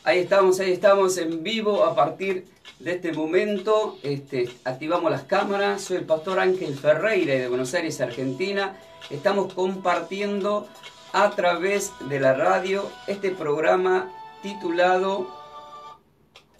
Ahí estamos en vivo a partir de este momento. Activamos las cámaras. Soy el pastor Ángel Ferreira de Buenos Aires, Argentina. Estamos compartiendo a través de la radio este programa titulado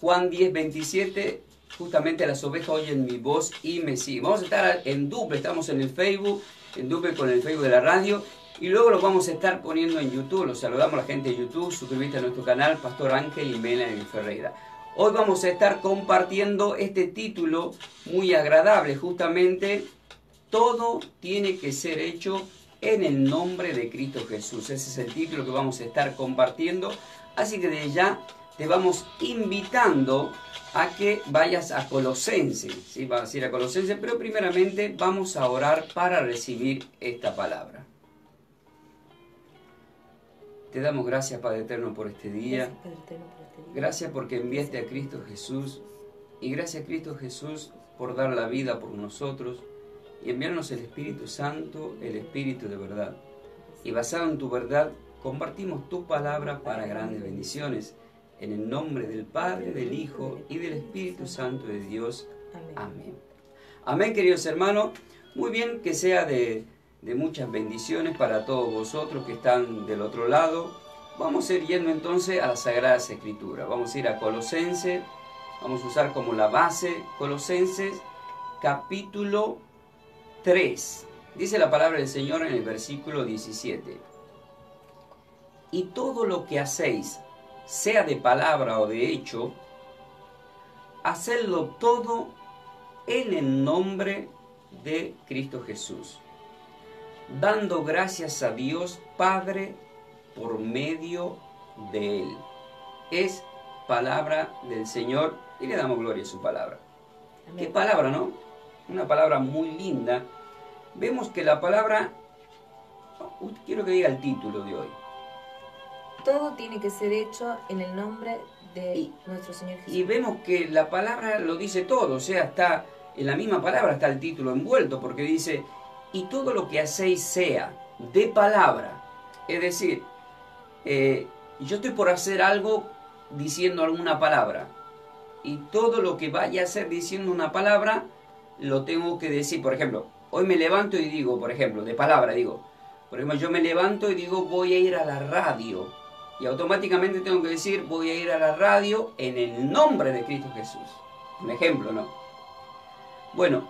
Juan 10:27, justamente las ovejas oyen mi voz y me siguen. Vamos a estar en duple, estamos en el Facebook, en duple con el Facebook de la radio. Y luego lo vamos a estar poniendo en YouTube. Los saludamos a la gente de YouTube. Suscríbete a nuestro canal, Pastor Ángel y Melanie Ferreira. Hoy vamos a estar compartiendo este título muy agradable. Justamente, todo tiene que ser hecho en el nombre de Cristo Jesús. Ese es el título que vamos a estar compartiendo. Así que desde ya te vamos invitando a que vayas a Colosenses. ¿Sí? Vas a ir a Colosenses, pero primeramente vamos a orar para recibir esta palabra. Te damos gracias, Padre Eterno, por este día. Gracias porque enviaste a Cristo Jesús. Y gracias, Cristo Jesús, por dar la vida por nosotros y enviarnos el Espíritu Santo, el Espíritu de verdad. Y basado en tu verdad, compartimos tu palabra para grandes bendiciones. En el nombre del Padre, del Hijo y del Espíritu Santo de Dios. Amén. Amén, queridos hermanos. Muy bien, que sea de muchas bendiciones para todos vosotros que están del otro lado. Vamos a ir yendo entonces a las Sagradas Escrituras. Vamos a ir a Colosenses. Vamos a usar como la base Colosenses capítulo 3. Dice la palabra del Señor en el versículo 17. Y todo lo que hacéis, sea de palabra o de hecho, hacedlo todo en el nombre de Cristo Jesús, dando gracias a Dios Padre por medio de Él. Es palabra del Señor y le damos gloria a su palabra. Amén. ¿Qué palabra, no? Una palabra muy linda. Vemos que la palabra, quiero que diga el título de hoy. Todo tiene que ser hecho en el nombre de nuestro Señor Jesús. Y vemos que la palabra lo dice todo, o sea, está en la misma palabra está el título envuelto, porque dice, y todo lo que hacéis sea de palabra. Es decir, yo estoy por hacer algo diciendo alguna palabra. Y todo lo que vaya a hacer diciendo una palabra, lo tengo que decir. Por ejemplo, hoy me levanto y digo, por ejemplo, de palabra digo. Por ejemplo, yo me levanto y digo, voy a ir a la radio. Y automáticamente tengo que decir, voy a ir a la radio en el nombre de Cristo Jesús. Un ejemplo, ¿no? Bueno,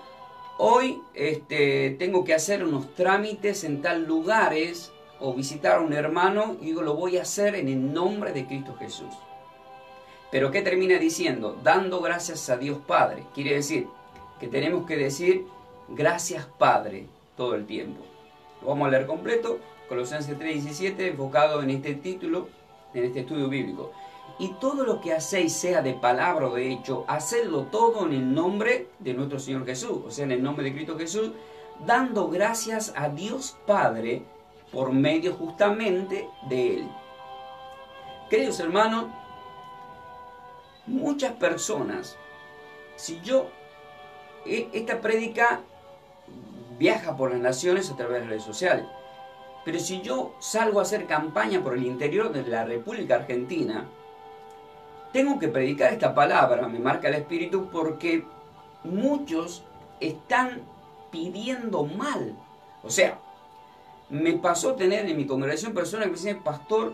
hoy tengo que hacer unos trámites en tal lugares o visitar a un hermano y digo, lo voy a hacer en el nombre de Cristo Jesús. Pero ¿qué termina diciendo? Dando gracias a Dios Padre. Quiere decir que tenemos que decir gracias Padre todo el tiempo. Lo vamos a leer completo, Colosenses 3:17, enfocado en este título, en este estudio bíblico. Y todo lo que hacéis, sea de palabra o de hecho, hacedlo todo en el nombre de nuestro Señor Jesús, o sea, en el nombre de Cristo Jesús, dando gracias a Dios Padre por medio justamente de Él. Queridos hermanos, muchas personas, esta prédica viaja por las naciones a través de redes sociales, pero si yo salgo a hacer campaña por el interior de la República Argentina, tengo que predicar esta palabra, me marca el Espíritu, porque muchos están pidiendo mal. O sea, me pasó tener en mi congregación personas que me dicen, pastor,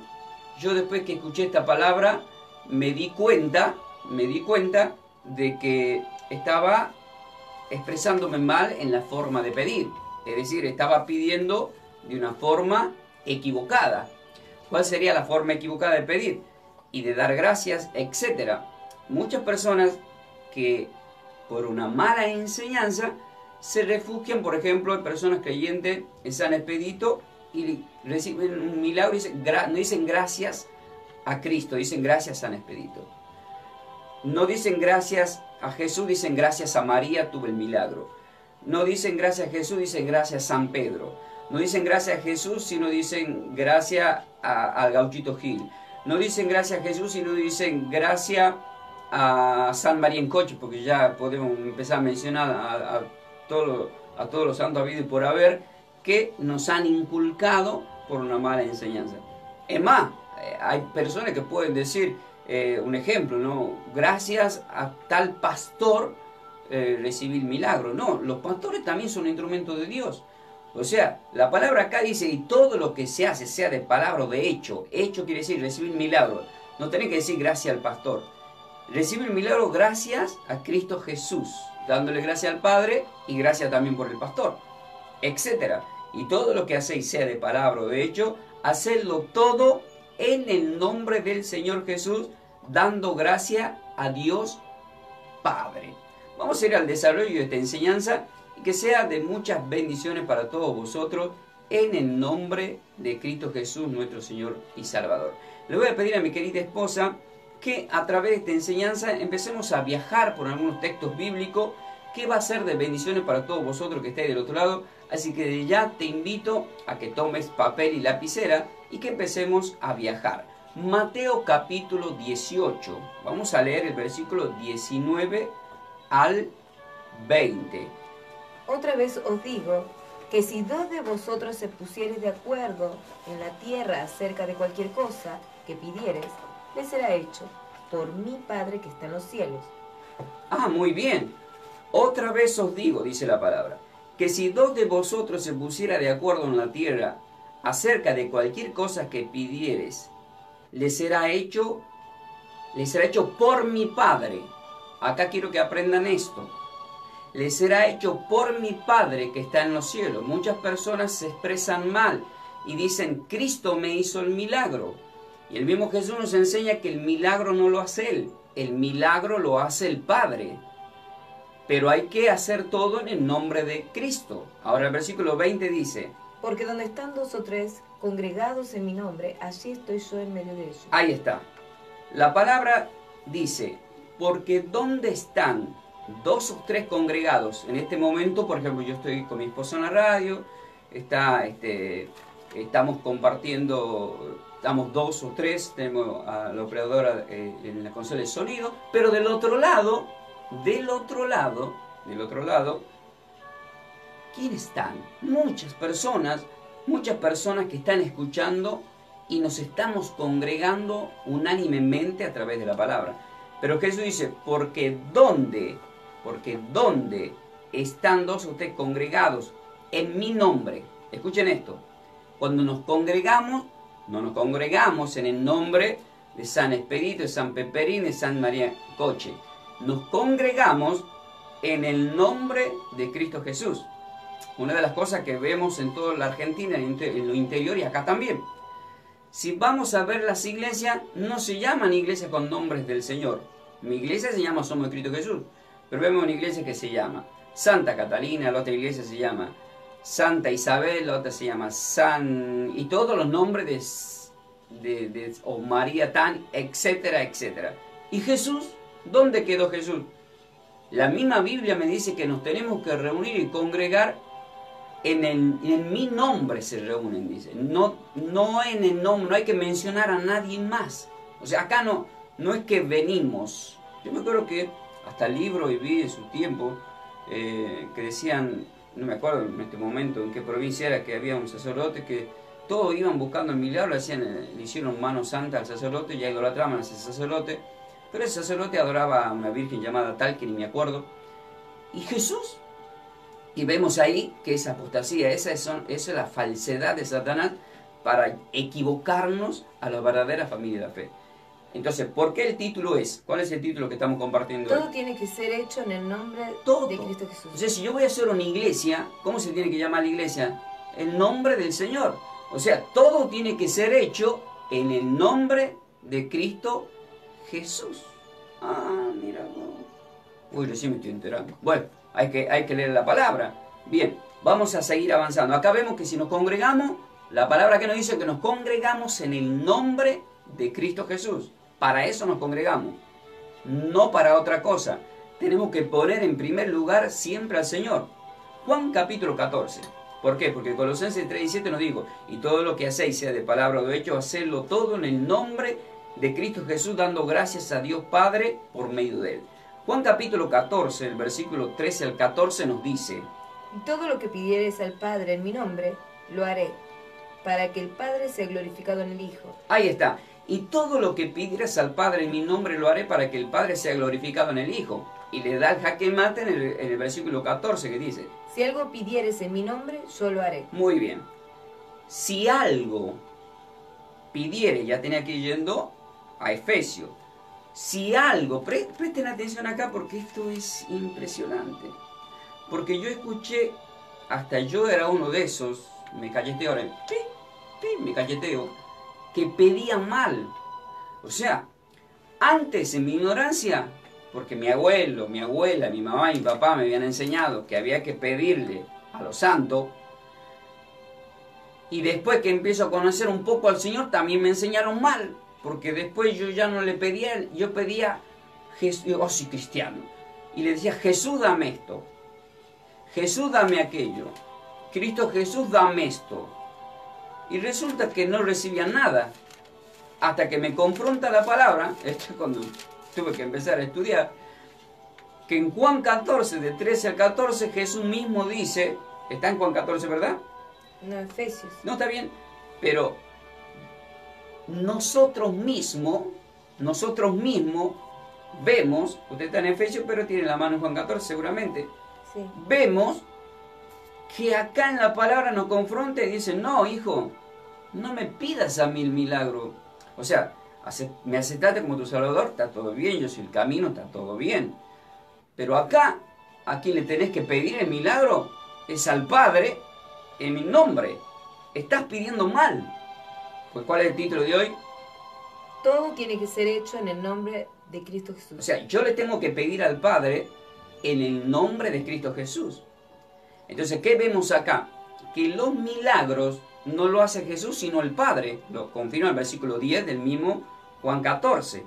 yo después que escuché esta palabra, me di cuenta de que estaba expresándome mal en la forma de pedir. Es decir, estaba pidiendo de una forma equivocada. ¿Cuál sería la forma equivocada de pedir? Y de dar gracias, etc. Muchas personas que por una mala enseñanza se refugian, por ejemplo, en personas creyentes en San Expedito y reciben un milagro y no dicen gracias a Cristo, dicen gracias a San Expedito. No dicen gracias a Jesús, dicen gracias a María, tuve el milagro. No dicen gracias a Jesús, dicen gracias a San Pedro. No dicen gracias a Jesús, sino dicen gracias al Gauchito Gil. No dicen gracias a Jesús, sino dicen gracias a San María en Coche, porque ya podemos empezar a mencionar a todos los santos habidos y por haber que nos han inculcado por una mala enseñanza. Es más, hay personas que pueden decir, un ejemplo, ¿no? Gracias a tal pastor recibí el milagro. No, los pastores también son instrumentos de Dios. O sea, la palabra acá dice, y todo lo que se hace, sea de palabra o de hecho. Hecho quiere decir recibir milagro. No tenés que decir gracias al pastor. Recibir el milagro gracias a Cristo Jesús, dándole gracias al Padre y gracias también por el pastor, etcétera. Y todo lo que hacéis, sea de palabra o de hecho, hacedlo todo en el nombre del Señor Jesús, dando gracia a Dios Padre. Vamos a ir al desarrollo de esta enseñanza y que sea de muchas bendiciones para todos vosotros en el nombre de Cristo Jesús, nuestro Señor y Salvador. Le voy a pedir a mi querida esposa que a través de esta enseñanza empecemos a viajar por algunos textos bíblicos que va a ser de bendiciones para todos vosotros que estáis del otro lado. Así que de ya te invito a que tomes papel y lapicera y que empecemos a viajar. Mateo capítulo 18. Vamos a leer el versículo 19 al 20. Otra vez os digo que si dos de vosotros se pusieres de acuerdo en la tierra acerca de cualquier cosa que pidieres, les será hecho por mi Padre que está en los cielos. Ah, muy bien. Otra vez os digo, dice la palabra, que si dos de vosotros se pusiera de acuerdo en la tierra acerca de cualquier cosa que pidieres, les será hecho por mi Padre. Acá quiero que aprendan esto. Les será hecho por mi Padre que está en los cielos. Muchas personas se expresan mal y dicen, Cristo me hizo el milagro. Y el mismo Jesús nos enseña que el milagro no lo hace Él, el milagro lo hace el Padre. Pero hay que hacer todo en el nombre de Cristo. Ahora el versículo 20 dice, porque donde están dos o tres congregados en mi nombre, allí estoy yo en medio de ellos. Ahí está. La palabra dice, porque donde están dos o tres congregados, en este momento, por ejemplo, yo estoy con mi esposa en la radio, estamos compartiendo, estamos dos o tres, tenemos a la operadora en la consola de sonido, pero del otro lado, ¿quiénes están? Muchas personas que están escuchando y nos estamos congregando unánimemente a través de la palabra. Pero Jesús dice, porque donde están dos o tres congregados en mi nombre, escuchen esto, cuando nos congregamos, no nos congregamos en el nombre de San Expedito, de San Peperín, de San María Coche, nos congregamos en el nombre de Cristo Jesús. Una de las cosas que vemos en toda la Argentina, en lo interior y acá también. Si vamos a ver las iglesias, no se llaman iglesias con nombres del Señor. Mi iglesia se llama Somos de Cristo Jesús. Pero vemos una iglesia que se llama Santa Catalina, la otra iglesia se llama Santa Isabel, la otra se llama San... y todos los nombres o María Tan, etcétera, etcétera. ¿Y Jesús? ¿Dónde quedó Jesús? La misma Biblia me dice que nos tenemos que reunir y congregar en mi nombre se reúnen, dice. No en el nombre, no hay que mencionar a nadie más. O sea, acá no es que venimos. Yo me acuerdo que hasta el libro vi en su tiempo que decían, no me acuerdo en este momento en qué provincia era, que había un sacerdote que todos iban buscando el milagro, le hicieron mano santa al sacerdote, ya idolatraban a ese sacerdote, pero ese sacerdote adoraba a una virgen llamada tal, que ni me acuerdo. ¿Y Jesús? Y vemos ahí que esa apostasía, esa es la falsedad de Satanás para equivocarnos a la verdadera familia de la fe. Entonces, ¿por qué el título es? ¿Cuál es el título que estamos compartiendo Todo hoy? tiene que ser hecho en el nombre de Cristo Jesús. O sea, si yo voy a hacer una iglesia, ¿cómo se tiene que llamar la iglesia? El nombre del Señor. O sea, todo tiene que ser hecho en el nombre de Cristo Jesús. Ah, mira. Uy, recién me estoy enterando. Bueno, hay que leer la palabra. Bien, vamos a seguir avanzando. Acá vemos que si nos congregamos, la palabra que nos dice que nos congregamos en el nombre de Cristo Jesús. Para eso nos congregamos, no para otra cosa. Tenemos que poner en primer lugar siempre al Señor. Juan capítulo 14. ¿Por qué? Porque Colosenses 3:17 nos dijo, y todo lo que hacéis, sea de palabra o de hecho, hacedlo todo en el nombre de Cristo Jesús, dando gracias a Dios Padre por medio de Él. Juan capítulo 14, el versículo 13 al 14 nos dice, y todo lo que pidieres al Padre en mi nombre, lo haré, para que el Padre sea glorificado en el Hijo. Ahí está. y todo lo que pidieras al Padre en mi nombre lo haré para que el Padre sea glorificado en el Hijo. Y le da el jaque mate en el versículo 14 que dice: Si algo pidieres en mi nombre, yo lo haré. muy bien. Si algo pidiere, ya tenía que ir yendo a Efesios. Si algo, presten atención acá porque esto es impresionante. Porque yo escuché, hasta yo era uno de esos, me calleteo ahora, me calleteo, que pedían mal. O sea, antes en mi ignorancia, porque mi abuelo, mi abuela, mi mamá y mi papá me habían enseñado que había que pedirle a los santos, y después que empiezo a conocer un poco al Señor, también me enseñaron mal, porque después yo ya no le pedía, yo pedía, oh sí, cristiano, y le decía: Jesús, dame esto, Jesús, dame aquello, Cristo Jesús, dame esto. Y resulta que no recibía nada, hasta que me confronta la palabra, esto es cuando tuve que empezar a estudiar, que en Juan 14, de 13 al 14, Jesús mismo dice, está en Juan 14, ¿verdad? No, Efesios. No, está bien, pero nosotros mismos vemos, usted está en Efesios, pero tiene la mano en Juan 14 seguramente, Sí. vemos que acá en la palabra nos confronta y dice: no, hijo, no me pidas a mí el milagro. O sea, me aceptaste como tu Salvador, está todo bien, yo soy el camino, está todo bien. Pero acá, a quien le tenés que pedir el milagro es al Padre en mi nombre. Estás pidiendo mal. Pues, ¿cuál es el título de hoy? Todo tiene que ser hecho en el nombre de Cristo Jesús. O sea, yo le tengo que pedir al Padre en el nombre de Cristo Jesús. Entonces, ¿qué vemos acá? Que los milagros no lo hace Jesús, sino el Padre. Lo confirma el versículo 10 del mismo Juan 14.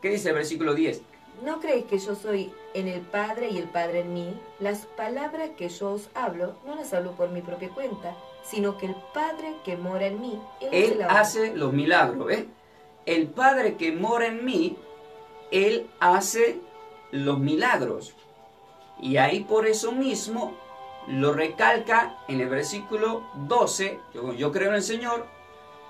¿Qué dice el versículo 10? ¿No creéis que yo soy en el Padre y el Padre en mí? Las palabras que yo os hablo, no las hablo por mi propia cuenta, sino que el Padre que mora en mí, Él hace los milagros, ¿eh? El Padre que mora en mí, Él hace los milagros. Y ahí por eso mismo lo recalca en el versículo 12, yo creo en el Señor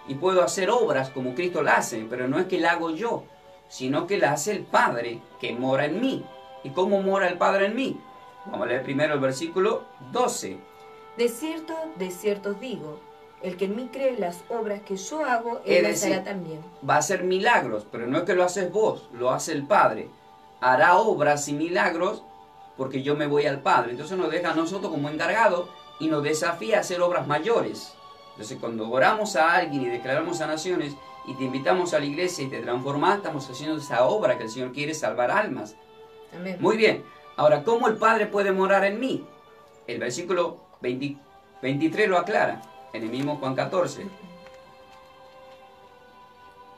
y puedo hacer obras como Cristo la hace, pero no es que la hago yo, sino que la hace el Padre que mora en mí. ¿Y cómo mora el Padre en mí? Vamos a leer primero el versículo 12. De cierto os digo, el que en mí cree las obras que yo hago, él las hará también. Va a hacer milagros, pero no es que lo haces vos, lo hace el Padre. Hará obras y milagros porque yo me voy al Padre. Entonces nos deja a nosotros como encargados y nos desafía a hacer obras mayores. Entonces cuando oramos a alguien y declaramos sanaciones y te invitamos a la iglesia y te transformas, estamos haciendo esa obra que el Señor quiere, salvar almas. Amén. Muy bien. Ahora, ¿cómo el Padre puede morar en mí? El versículo 23 lo aclara, en el mismo Juan 14.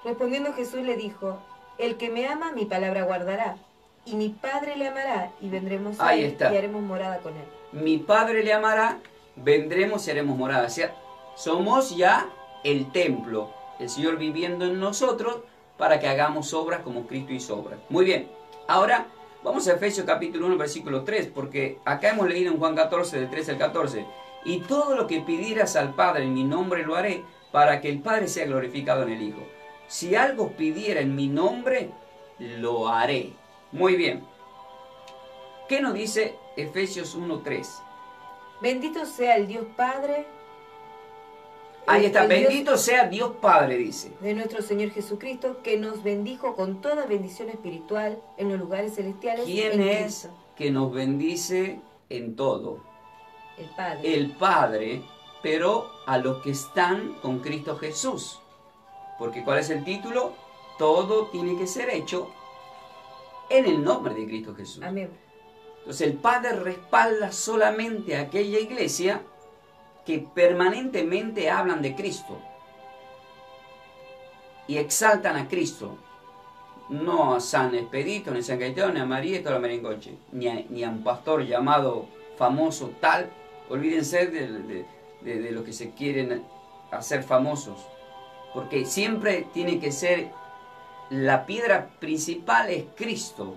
Respondiendo Jesús le dijo: el que me ama, mi palabra guardará, y mi Padre le amará, y vendremos a él y haremos morada con él. Mi Padre le amará, vendremos y haremos morada. O sea, somos ya el templo, el Señor viviendo en nosotros para que hagamos obras como Cristo hizo obras. Muy bien, ahora vamos a Efesios capítulo 1, versículo 3, porque acá hemos leído en Juan 14, del 13 al 14, y todo lo que pidieras al Padre en mi nombre lo haré, para que el Padre sea glorificado en el Hijo. Si algo pidiera en mi nombre, lo haré. Muy bien. ¿Qué nos dice Efesios 1, 3? Bendito sea el Dios Padre. Ahí está, bendito Dios sea Dios Padre, dice. De nuestro Señor Jesucristo, que nos bendijo con toda bendición espiritual en los lugares celestiales. ¿Quién es que nos bendice en todo? El Padre. El Padre, pero a los que están con Cristo Jesús. Porque ¿cuál es el título? Todo tiene que ser hecho en el nombre de Cristo Jesús. Amén. Entonces el Padre respalda solamente a aquella iglesia que permanentemente hablan de Cristo y exaltan a Cristo, no a San Expedito, ni a San Cayetano, ni a María y toda la merengoche, ni a un pastor llamado famoso tal. Olvídense de lo que se quieren hacer famosos, porque siempre tiene que ser la piedra principal es Cristo,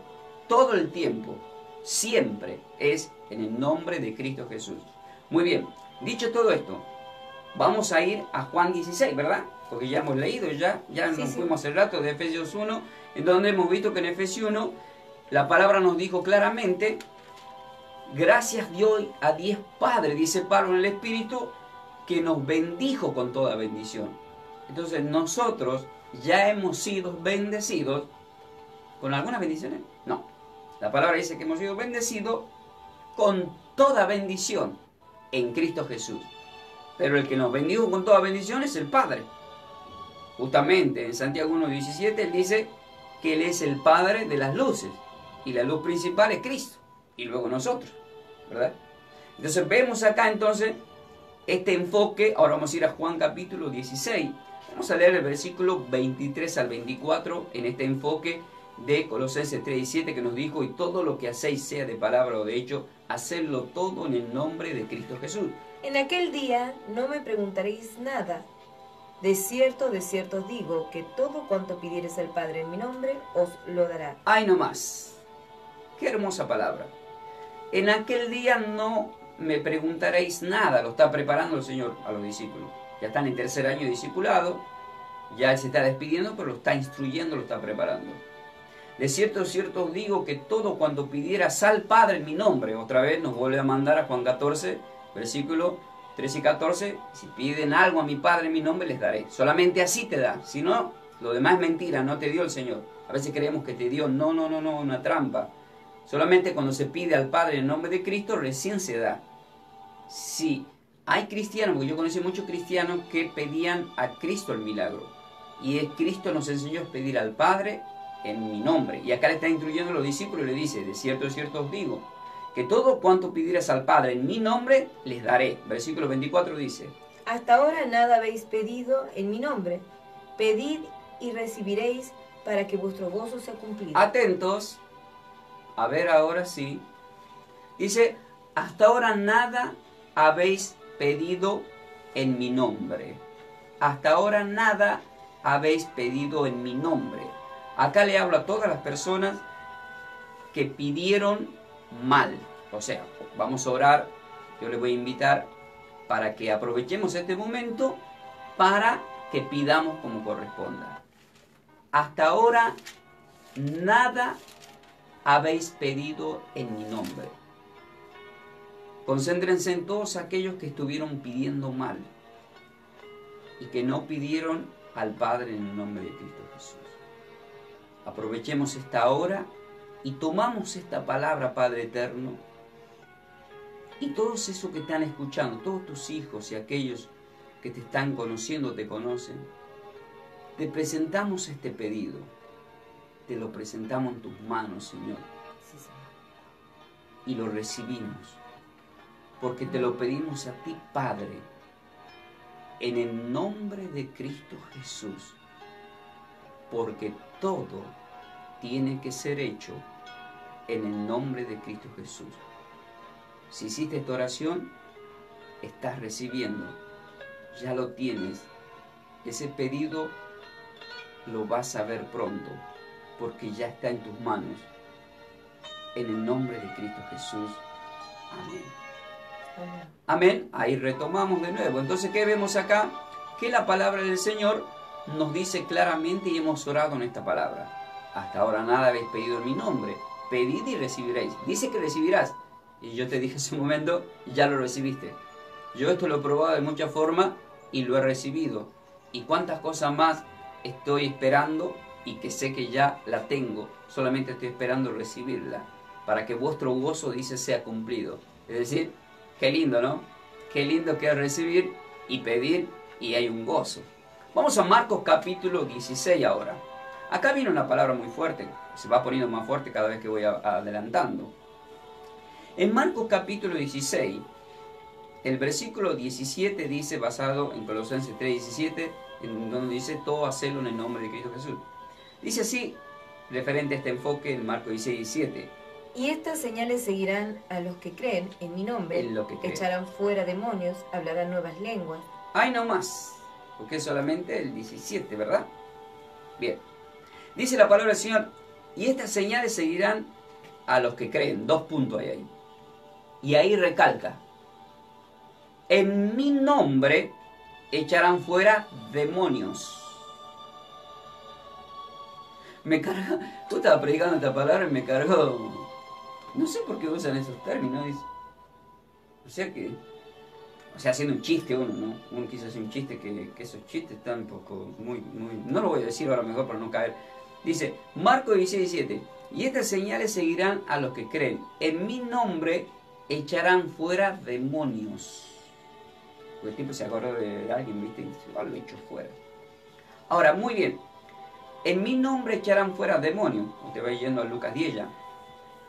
todo el tiempo, siempre es en el nombre de Cristo Jesús. Muy bien, dicho todo esto, vamos a ir a Juan 16, ¿verdad? Porque ya hemos leído, ya Sí, nos sí. fuimos hace rato de Efesios 1, en donde hemos visto que en Efesios 1 la palabra nos dijo claramente, gracias a Dios Padre, dice Pablo en el Espíritu, que nos bendijo con toda bendición. Entonces nosotros ya hemos sido bendecidos con algunas bendiciones. No, la palabra dice que hemos sido bendecidos con toda bendición en Cristo Jesús. Pero el que nos bendijo con toda bendición es el Padre. Justamente en Santiago 1:17 él dice que Él es el Padre de las luces. Y la luz principal es Cristo. Y luego nosotros, ¿verdad? Entonces vemos acá entonces este enfoque. Ahora vamos a ir a Juan capítulo 16. Vamos a leer el versículo 23 al 24 en este enfoque de Colosenses 3:17 que nos dijo, y todo lo que hacéis, sea de palabra o de hecho, hacedlo todo en el nombre de Cristo Jesús. En aquel día no me preguntaréis nada. De cierto os digo, que todo cuanto pidiereis al Padre en mi nombre, os lo dará. ¡Ay, no más! ¡Qué hermosa palabra! En aquel día no me preguntaréis nada. Lo está preparando el Señor a los discípulos. Ya están en tercer año de discipulado. Ya Él se está despidiendo, pero lo está instruyendo, lo está preparando. De cierto os digo, que todo cuanto pidieras al Padre en mi nombre, otra vez nos vuelve a mandar a Juan 14, versículo 13 y 14, si piden algo a mi Padre en mi nombre, les daré. Solamente así te da. Si no, lo demás es mentira, no te dio el Señor. A veces creemos que te dio, no, una trampa. Solamente cuando se pide al Padre en nombre de Cristo, recién se da. Sí, hay cristianos, porque yo conocí muchos cristianos que pedían a Cristo el milagro. Y Cristo nos enseñó a pedir al Padre en mi nombre. Y acá le está instruyendo a los discípulos y le dice, de cierto os digo, que todo cuanto pidieras al Padre en mi nombre, les daré. Versículo 24 dice, Hasta ahora nada habéis pedido en mi nombre. Pedid y recibiréis, para que vuestro gozo sea cumplido. atentos, a ver ahora sí, dice, hasta ahora nada habéis pedido en mi nombre. Hasta ahora nada habéis pedido en mi nombre. Acá le hablo a todas las personas que pidieron mal. O sea, vamos a orar, yo les voy a invitar para que aprovechemos este momento para que pidamos como corresponda. Hasta ahora nada habéis pedido en mi nombre. Concéntrense en todos aquellos que estuvieron pidiendo mal y que no pidieron al Padre en el nombre de Cristo Jesús. Aprovechemos esta hora y tomamos esta palabra, Padre eterno, y todos esos que están escuchando, todos tus hijos y aquellos que te están conociendo, te conocen, te presentamos este pedido, te lo presentamos en tus manos, Señor, Sí, Señor. y lo recibimos, porque te lo pedimos a ti, Padre, en el nombre de Cristo Jesús, porque todo tiene que ser hecho en el nombre de Cristo Jesús. Si hiciste esta oración, estás recibiendo, ya lo tienes. Ese pedido lo vas a ver pronto, porque ya está en tus manos. En el nombre de Cristo Jesús. Amén. Amén. Amén. Ahí retomamos de nuevo. Entonces, ¿qué vemos acá? Que la palabra del Señor nos dice claramente, y hemos orado en esta palabra. Hasta ahora nada habéis pedido en mi nombre. Pedid y recibiréis. Dice que recibirás. Y yo te dije hace un momento, ya lo recibiste. Yo esto lo he probado de muchas formas y lo he recibido. Y cuántas cosas más estoy esperando y que sé que ya la tengo. Solamente estoy esperando recibirla. Para que vuestro gozo, dice, sea cumplido. Es decir, qué lindo, ¿no? Qué lindo que es recibir y pedir y hay un gozo. Vamos a Marcos capítulo 16 ahora. Acá viene una palabra muy fuerte. Se va poniendo más fuerte cada vez que voy adelantando. En Marcos capítulo 16, el versículo 17 dice, basado en Colosenses 3:17, en donde dice, todo hacelo en el nombre de Cristo Jesús. Dice así, referente a este enfoque en Marcos 16:17. Y estas señales seguirán a los que creen en mi nombre. En lo que creen. Echarán fuera demonios, hablarán nuevas lenguas. Ay, no más, porque es solamente el 17, ¿verdad? Bien. Dice la palabra del Señor, y estas señales seguirán a los que creen. 2 puntos hay ahí. Y ahí recalca, en mi nombre echarán fuera demonios. Me carga, tú estabas predicando esta palabra y me cargó. No sé por qué usan esos términos. O sea, haciendo un chiste uno, ¿no? Uno quiso hacer un chiste que esos chistes están un poco, muy... No lo voy a decir ahora mejor para no caer. Dice, Marcos 16:17, y estas señales seguirán a los que creen. En mi nombre echarán fuera demonios. Porque el tipo se acordó de alguien, ¿viste? Y dice, lo echo fuera. Ahora, muy bien. En mi nombre echarán fuera demonios. Usted va yendo a Lucas 10 ya.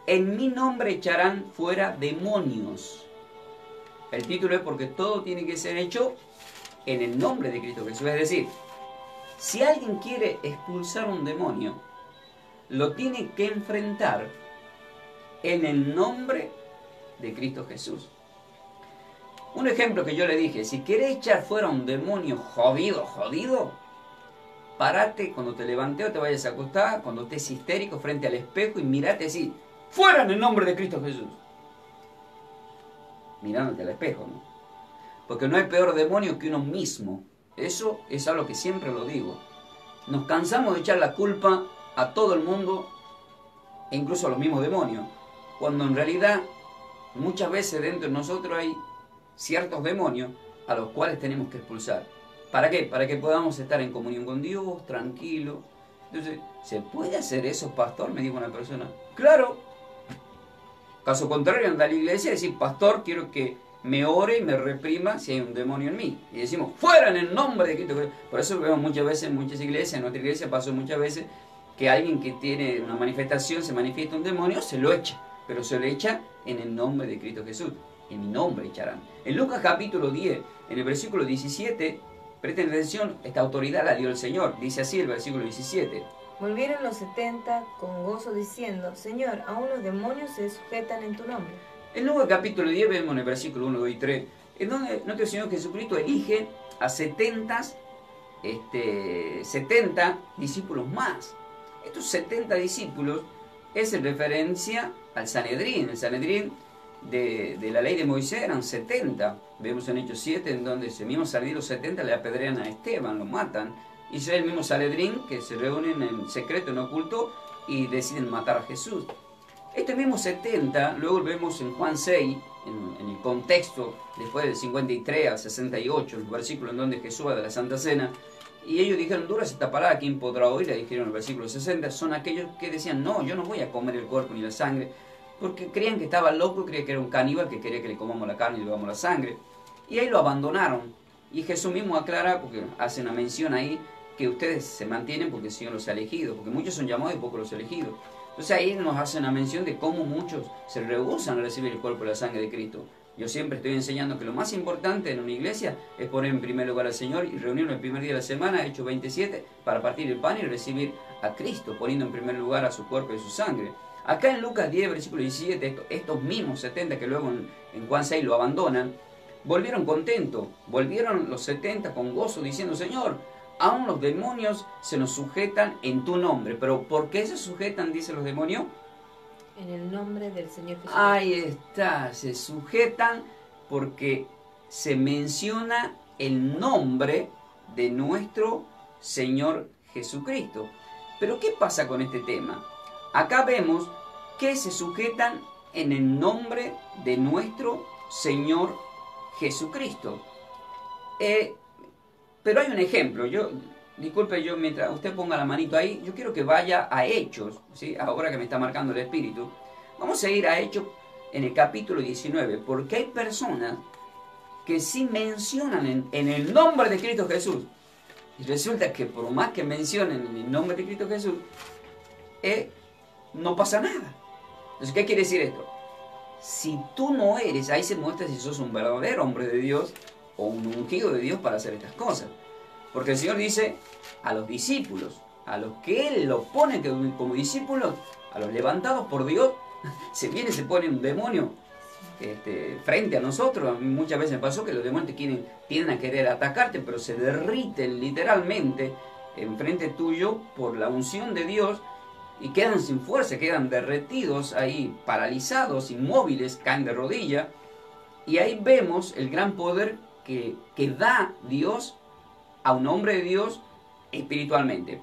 En mi nombre echarán fuera demonios. El título es porque todo tiene que ser hecho en el nombre de Cristo Jesús. Es decir, si alguien quiere expulsar un demonio, lo tiene que enfrentar en el nombre de Cristo Jesús. Un ejemplo que yo le dije, si querés echar fuera un demonio jodido, parate cuando te levantes o te vayas a acostar, cuando estés histérico frente al espejo y mirate así, ¡fuera en el nombre de Cristo Jesús! Mirándote al espejo, ¿no? Porque no hay peor demonio que uno mismo. Eso es algo que siempre lo digo. Nos cansamos de echar la culpa a todo el mundo, e incluso a los mismos demonios, cuando en realidad muchas veces dentro de nosotros hay ciertos demonios a los cuales tenemos que expulsar. ¿Para qué? Para que podamos estar en comunión con Dios, tranquilo. Entonces, ¿se puede hacer eso, pastor? Me dijo una persona. ¡Claro! Caso contrario, anda a la iglesia y decir, pastor, quiero que me ore y me reprima si hay un demonio en mí. Y decimos, fuera en el nombre de Cristo. Por eso vemos muchas veces en muchas iglesias, en nuestra iglesia pasó muchas veces que alguien que tiene una manifestación, se manifiesta un demonio, se lo echa. Pero se lo echa en el nombre de Cristo Jesús. En mi nombre echarán. En Lucas capítulo 10, en el versículo 17, presten atención, esta autoridad la dio el Señor. Dice así el versículo 17. Volvieron los 70 con gozo diciendo, Señor, aún los demonios se sujetan en tu nombre. En Lucas capítulo 10 vemos en el versículo 1, 2 y 3, en donde nuestro Señor Jesucristo elige a 70 discípulos más. Estos 70 discípulos es en referencia al Sanedrín. El Sanedrín de la ley de Moisés eran 70. Vemos en Hechos 7, en donde ese mismo Sanedrín, los 70 le apedrean a Esteban, lo matan. Y es el mismo Sanedrín que se reúnen en secreto, en oculto, y deciden matar a Jesús. Este mismo 70, luego vemos en Juan 6, en el contexto, después del 53 al 68, el versículo en donde Jesús va de la Santa Cena, y ellos dijeron, dura esta palabra, ¿quién podrá oír? Le dijeron en el versículo 60, son aquellos que decían, no, yo no voy a comer el cuerpo ni la sangre, porque creían que estaba loco, creían que era un caníbal, que quería que le comamos la carne y le bebamos la sangre. Y ahí lo abandonaron. Y Jesús mismo aclara, porque hace una mención ahí, que ustedes se mantienen porque el Señor los ha elegido, porque muchos son llamados y pocos los elegidos. Entonces ahí nos hace una mención de cómo muchos se rehúsan a recibir el cuerpo y la sangre de Cristo. Yo siempre estoy enseñando que lo más importante en una iglesia es poner en primer lugar al Señor y reunirnos el primer día de la semana, Hechos 27, para partir el pan y recibir a Cristo, poniendo en primer lugar a su cuerpo y su sangre. Acá en Lucas 10, versículo 17, estos mismos 70 que luego en Juan 6 lo abandonan, volvieron contentos, volvieron los 70 con gozo diciendo, Señor, aún los demonios se nos sujetan en tu nombre. Pero ¿por qué se sujetan, dicen los demonios? En el nombre del Señor Jesús. Ahí está, se sujetan porque se menciona el nombre de nuestro Señor Jesucristo. Pero ¿qué pasa con este tema? Acá vemos que se sujetan en el nombre de nuestro Señor Jesucristo. Pero hay un ejemplo. Disculpe, mientras usted ponga la manito ahí, yo quiero que vaya a Hechos, ¿sí? Ahora que me está marcando el Espíritu. Vamos a ir a Hechos en el capítulo 19, porque hay personas que sí mencionan en el nombre de Cristo Jesús. Y resulta que por más que mencionen en el nombre de Cristo Jesús, no pasa nada. Entonces, ¿qué quiere decir esto? Si tú no eres, ahí se muestra si sos un verdadero hombre de Dios o un ungido de Dios para hacer estas cosas. Porque el Señor dice a los discípulos, a los que Él los pone como discípulos, a los levantados por Dios, se pone un demonio frente a nosotros. Muchas veces me pasó que los demonios tienden a querer atacarte, pero se derriten literalmente enfrente tuyo por la unción de Dios y quedan sin fuerza, quedan derretidos ahí, paralizados, inmóviles, caen de rodilla. Y ahí vemos el gran poder que da Dios a un hombre de Dios espiritualmente.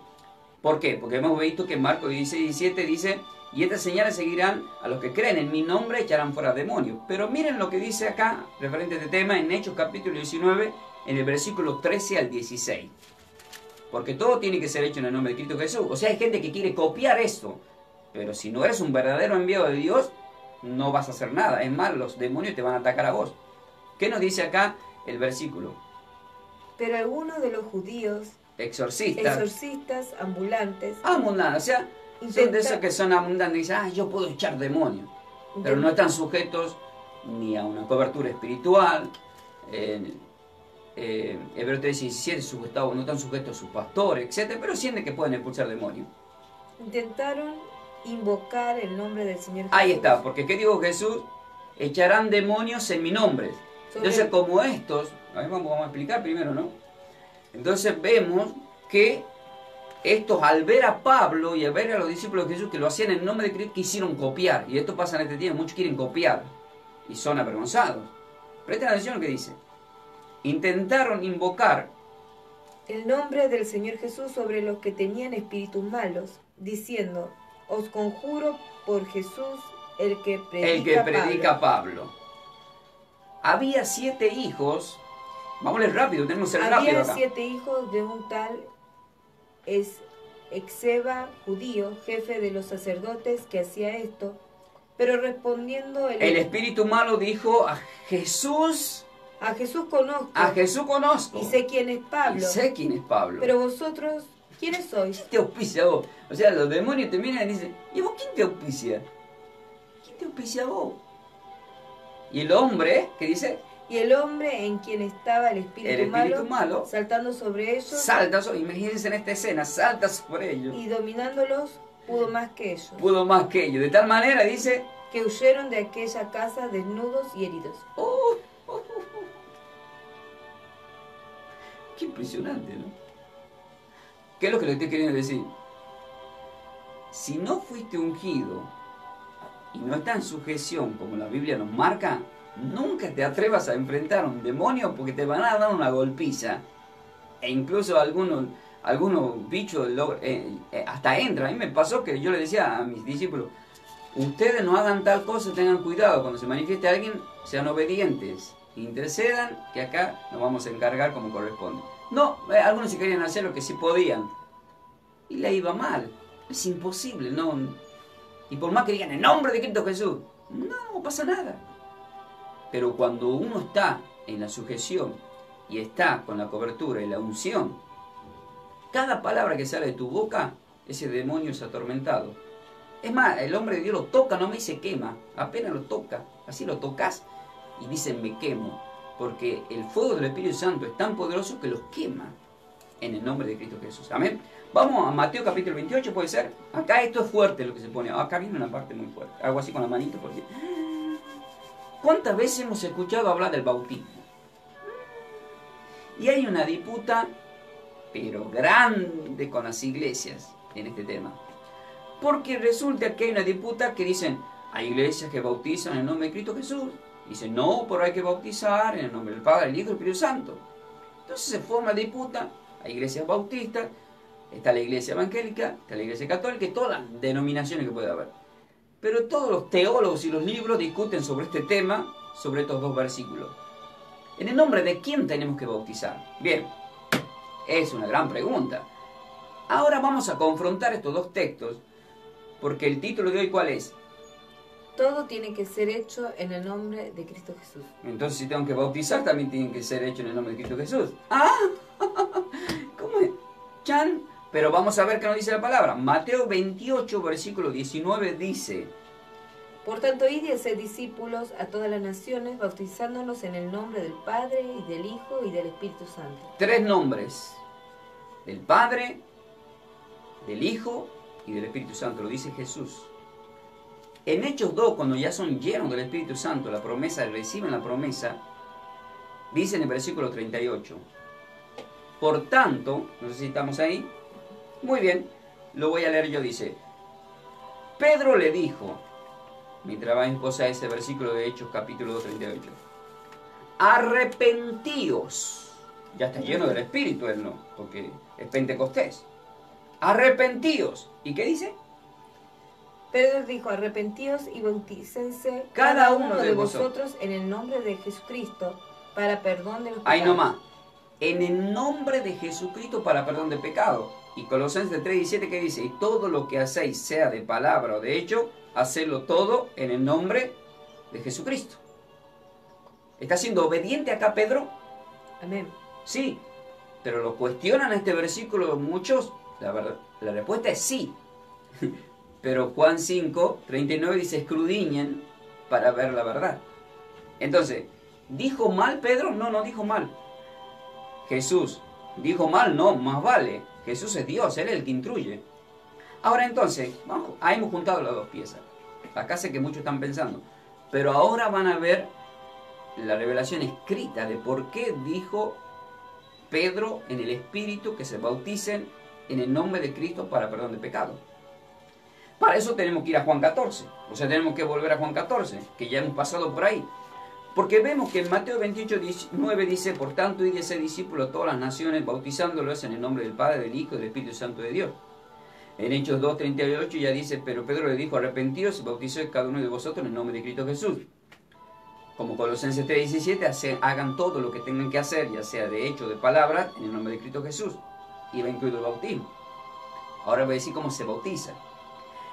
¿Por qué? Porque hemos visto que en Marcos 16:17 dice: y estas señales seguirán a los que creen en mi nombre, echarán fuera demonios. Pero miren lo que dice acá, referente a este tema, en Hechos capítulo 19, en el versículo 13 al 16. Porque todo tiene que ser hecho en el nombre de Cristo Jesús. O sea, hay gente que quiere copiar esto. Pero si no eres un verdadero enviado de Dios, no vas a hacer nada. Es más, los demonios te van a atacar a vos. ¿Qué nos dice acá el versículo? Pero algunos de los judíos, exorcistas ambulantes, o sea, son de esos que son abundantes y dicen: yo puedo echar demonios. Pero no están sujetos ni a una cobertura espiritual. Hebreos 3:17, no están sujetos a sus pastores, etc. Pero sienten que pueden expulsar demonios. Intentaron invocar el nombre del Señor Jesús. Ahí está, porque ¿qué dijo Jesús? Echarán demonios en mi nombre. Entonces, como estos, vamos a explicar primero, ¿no? Entonces vemos que estos, al ver a Pablo y al ver a los discípulos de Jesús que lo hacían en nombre de Cristo, quisieron copiar. Y esto pasa en este tiempo, muchos quieren copiar y son avergonzados. Presten atención a lo que dice. Intentaron invocar el nombre del Señor Jesús sobre los que tenían espíritus malos, diciendo: os conjuro por Jesús, el que predica a Pablo. Había 7 hijos. Vamos a leer rápido, tenemos que ser rápido acá. Había 7 hijos de un tal Esceva, judío, jefe de los sacerdotes, que hacía esto. Pero respondiendo el espíritu malo dijo: a Jesús conozco. A Jesús conozco. Y sé quién es Pablo. Pero vosotros, ¿quiénes sois? ¿Quién te auspicia a vos? O sea, los demonios te miran y dicen: ¿y vos quién te auspicia? ¿Quién te auspicia a vos? Y el hombre, ¿qué dice? Y el hombre en quien estaba el espíritu malo, saltando sobre ellos, imagínense en esta escena, salta sobre ellos. Y dominándolos, pudo más que ellos. De tal manera, dice, que huyeron de aquella casa desnudos y heridos. Qué impresionante, ¿no? ¿Qué es lo que le estoy queriendo decir? Si no fuiste ungido y no está en sujeción como la Biblia nos marca, nunca te atrevas a enfrentar a un demonio, porque te van a dar una golpiza. E incluso algunos bichos hasta entran. A mí me pasó que yo le decía a mis discípulos: ustedes no hagan tal cosa, tengan cuidado. Cuando se manifieste alguien, sean obedientes, intercedan, que acá nos vamos a encargar como corresponde. No, algunos sí querían hacer lo que sí podían. Y le iba mal. Es imposible, ¿no? Y por más que digan en nombre de Cristo Jesús, no pasa nada. Pero cuando uno está en la sujeción y está con la cobertura y la unción, cada palabra que sale de tu boca, ese demonio es atormentado. Es más, el hombre de Dios lo toca, no me dice quema, apenas lo toca, así lo tocas y dicen me quemo, porque el fuego del Espíritu Santo es tan poderoso que los quema en el nombre de Cristo Jesús. Amén. Vamos a Mateo capítulo 28, puede ser. Acá esto es fuerte lo que se pone, acá viene una parte muy fuerte. Hago así con la manito porque... ¿Cuántas veces hemos escuchado hablar del bautismo? Y hay una disputa, pero grande, con las iglesias en este tema. Porque resulta que hay una disputa que dicen: hay iglesias que bautizan en el nombre de Cristo Jesús. Dicen: no, pero hay que bautizar en el nombre del Padre, del Hijo y del Espíritu Santo. Entonces se forma la disputa. Hay iglesias bautistas, está la iglesia evangélica, está la iglesia católica y todas las denominaciones que puede haber. Pero todos los teólogos y los libros discuten sobre este tema, sobre estos 2 versículos. ¿En el nombre de quién tenemos que bautizar? Bien, es una gran pregunta. Ahora vamos a confrontar estos 2 textos, porque el título de hoy, ¿cuál es? Todo tiene que ser hecho en el nombre de Cristo Jesús. Entonces, si tengo que bautizar, también tiene que ser hecho en el nombre de Cristo Jesús. ¡Ah! ¿Cómo es? ¡Chan! Pero vamos a ver qué nos dice la palabra. Mateo 28, versículo 19 dice: por tanto, id y haced discípulos a todas las naciones, bautizándolos en el nombre del Padre, y del Hijo, y del Espíritu Santo. 3 nombres: del Padre, del Hijo y del Espíritu Santo. Lo dice Jesús. En Hechos 2, cuando ya son llenos del Espíritu Santo, la promesa, reciben la promesa, dice en el versículo 38. Por tanto, no sé si estamos ahí. Muy bien, lo voy a leer yo, dice: Pedro le dijo, mientras va en cosa ese versículo de Hechos capítulo 2, 38, arrepentíos. Ya está lleno del Espíritu él, ¿no? Porque es Pentecostés. Arrepentíos. ¿Y qué dice? Pedro dijo, arrepentíos y bautícense Cada uno de vosotros en el nombre de Jesucristo para perdón de los pecados. Ahí nomás. En el nombre de Jesucristo para perdón de pecado. Y Colosenses 3:17 que dice, y todo lo que hacéis, sea de palabra o de hecho, hacedlo todo en el nombre de Jesucristo. ¿Está siendo obediente acá Pedro? Amén. Sí, pero lo cuestionan este versículo muchos. La verdad, la respuesta es sí. Pero Juan 5:39 dice, escudriñen para ver la verdad. Entonces, ¿dijo mal Pedro? No, no dijo mal. Jesús, ¿dijo mal? No, más vale. Jesús es Dios, Él es el que instruye. Ahora entonces, vamos, ahí hemos juntado las dos piezas. Acá sé que muchos están pensando. Pero ahora van a ver la revelación escrita de por qué dijo Pedro en el Espíritu que se bauticen en el nombre de Cristo para perdón de pecado. Para eso tenemos que ir a Juan 14. O sea, tenemos que volver a Juan 14, que ya hemos pasado por ahí. Porque vemos que en Mateo 28:9 dice, por tanto, id y haced discípulos a todas las naciones, bautizándolos en el nombre del Padre, del Hijo y del Espíritu Santo de Dios. En Hechos 2:38 ya dice, pero Pedro le dijo, arrepentíos y bauticéis cada uno de vosotros en el nombre de Cristo Jesús. Como Colosenses 3:17, hagan todo lo que tengan que hacer, ya sea de hecho o de palabra, en el nombre de Cristo Jesús. Y va incluido el bautismo. Ahora voy a decir cómo se bautiza.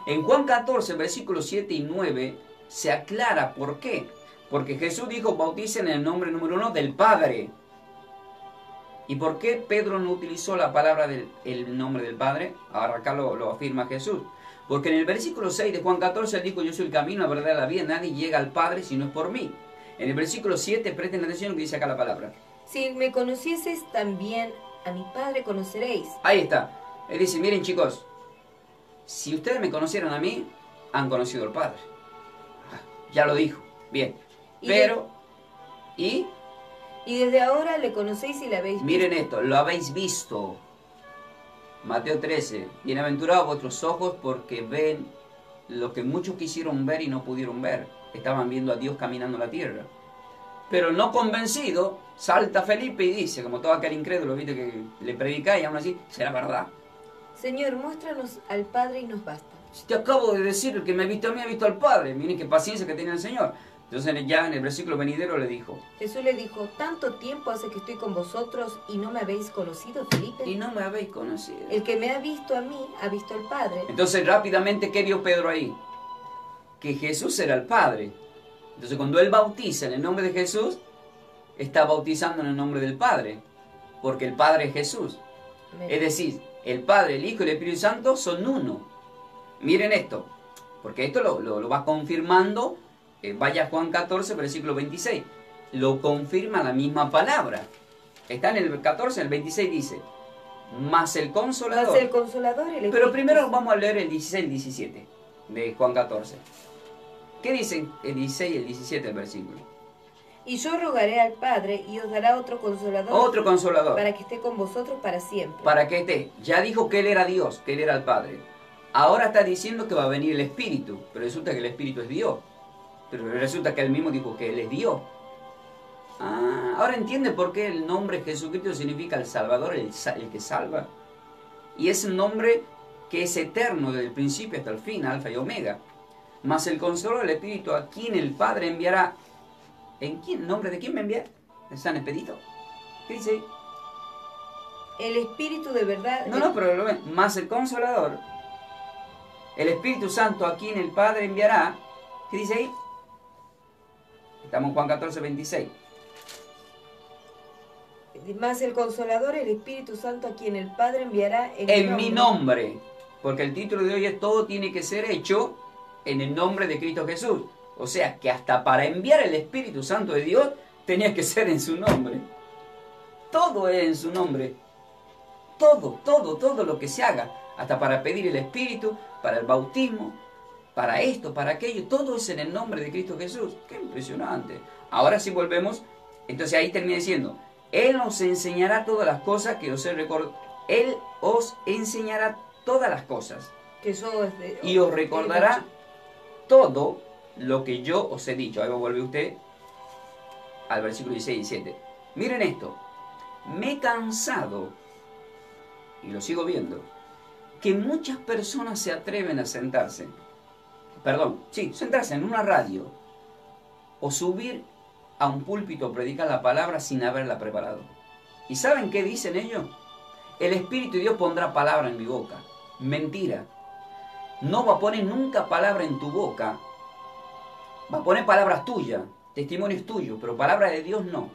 En Juan 14, versículos 7 y 9, se aclara por qué. Porque Jesús dijo, bauticen en el nombre número 1 del Padre. ¿Y por qué Pedro no utilizó la palabra el nombre del Padre? Ahora acá lo afirma Jesús. Porque en el versículo 6 de Juan 14, él dijo, yo soy el camino, la verdad y la vida, nadie llega al Padre si no es por mí. En el versículo 7, presten atención a lo que dice acá la palabra. Si me conocieseis también, a mi Padre conoceréis. Ahí está. Él dice, miren chicos, si ustedes me conocieran a mí, han conocido al Padre. Ya lo dijo. Bien. Pero, y desde ahora le conocéis y le habéis visto. Miren esto, lo habéis visto. Mateo 13. Bienaventurados vuestros ojos porque ven lo que muchos quisieron ver y no pudieron ver. Estaban viendo a Dios caminando la tierra. Pero no convencido, salta Felipe y dice, como todo aquel incrédulo, viste que le predicáis y aún así, será verdad. Señor, muéstranos al Padre y nos basta. Si te acabo de decir, el que me ha visto a mí ha visto al Padre. Miren qué paciencia que tenía el Señor. Entonces ya en el versículo venidero le dijo. Jesús le dijo, tanto tiempo hace que estoy con vosotros y no me habéis conocido, Felipe. Y no me habéis conocido. El que me ha visto a mí, ha visto al Padre. Entonces rápidamente, ¿qué vio Pedro ahí? Que Jesús era el Padre. Entonces cuando él bautiza en el nombre de Jesús, está bautizando en el nombre del Padre. Porque el Padre es Jesús. Amén. Es decir, el Padre, el Hijo y el Espíritu Santo son uno. Miren esto. Porque esto lo va confirmando. Vaya a Juan 14, versículo 26. Lo confirma la misma palabra. Está en el 14, el 26 dice, más el Consolador. Más el Consolador, el Espíritu. Pero primero vamos a leer el 16 y el 17 de Juan 14. ¿Qué dicen el 16 y el 17 del versículo? Y yo rogaré al Padre y os dará otro Consolador. Otro Consolador. Para que esté con vosotros para siempre. Para que esté. Ya dijo que Él era Dios, que Él era el Padre. Ahora está diciendo que va a venir el Espíritu. Pero resulta que el Espíritu es Dios. Pero resulta que él mismo dijo que Él es Dios. Ahora entiende por qué el nombre Jesucristo significa el Salvador, el que salva. Y es un nombre que es eterno desde el principio hasta el fin, Alfa y Omega. Mas el Consolador del Espíritu, a quien el Padre enviará. ¿En nombre de quién me envía? ¿De San Expedito? ¿Qué dice ahí? El Espíritu de verdad. No, pero lo ven. Más el Consolador, el Espíritu Santo, a quien el Padre enviará. ¿Qué dice ahí? Estamos en Juan 14, 26. Más el Consolador, el Espíritu Santo, a quien el Padre enviará en mi nombre. Porque el título de hoy es todo tiene que ser hecho en el nombre de Cristo Jesús. O sea, que hasta para enviar el Espíritu Santo de Dios tenía que ser en su nombre. Todo es en su nombre. Todo lo que se haga. Hasta para pedir el Espíritu, para el bautismo, para esto, para aquello, todo es en el nombre de Cristo Jesús. ¡Qué impresionante! Ahora sí volvemos, entonces ahí termina diciendo, Él os enseñará todas las cosas que os he recordado. Él os enseñará todas las cosas. Y os recordará todo lo que yo os he dicho. Ahí vuelve usted. al versículo 16 y 17. Miren esto. Me he cansado, y lo sigo viendo, que muchas personas se atreven a sentarse en una radio o subir a un púlpito a predicar la palabra sin haberla preparado. ¿Y saben qué dicen ellos? El Espíritu de Dios pondrá palabra en mi boca. Mentira. No va a poner nunca palabra en tu boca. Va a poner palabras tuyas, testimonios tuyos, pero palabra de Dios no.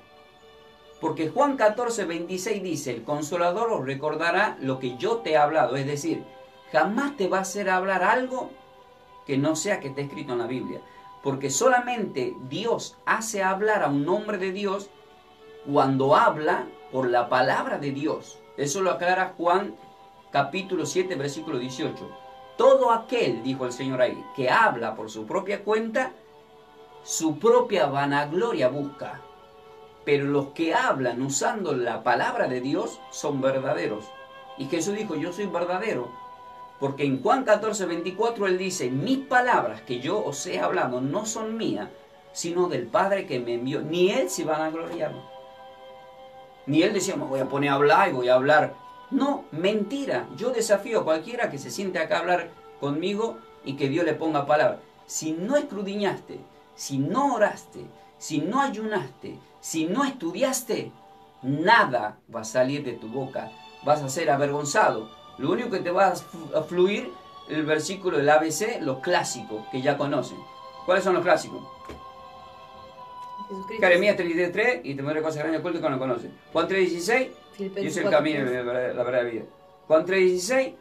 Porque Juan 14, 26 dice, el Consolador os recordará lo que yo te he hablado. Es decir, jamás te va a hacer hablar algo que no sea que esté escrito en la Biblia. Porque solamente Dios hace hablar a un hombre de Dios cuando habla por la palabra de Dios. Eso lo aclara Juan capítulo 7, versículo 18. Todo aquel, dijo el Señor ahí, que habla por su propia cuenta, su propia vanagloria busca. Pero los que hablan usando la palabra de Dios son verdaderos. Y Jesús dijo, yo soy verdadero. Porque en Juan 14, 24 Él dice, mis palabras que yo os he hablado no son mías, sino del Padre que me envió. Ni Él se vanagloriaba. Ni Él decía, me voy a poner a hablar y voy a hablar. No, mentira. Yo desafío a cualquiera que se siente acá a hablar conmigo y que Dios le ponga palabra. Si no escudriñaste, si no oraste, si no ayunaste, si no estudiaste, nada va a salir de tu boca. Vas a ser avergonzado. Lo único que te va a fluir el versículo del ABC, los clásicos que ya conocen. ¿Cuáles son los clásicos? Jeremías 33, y te muere cosas grandes ocultas que no conocen. Juan 3:16, yo soy el camino y la verdad de la vida. Juan 3:16,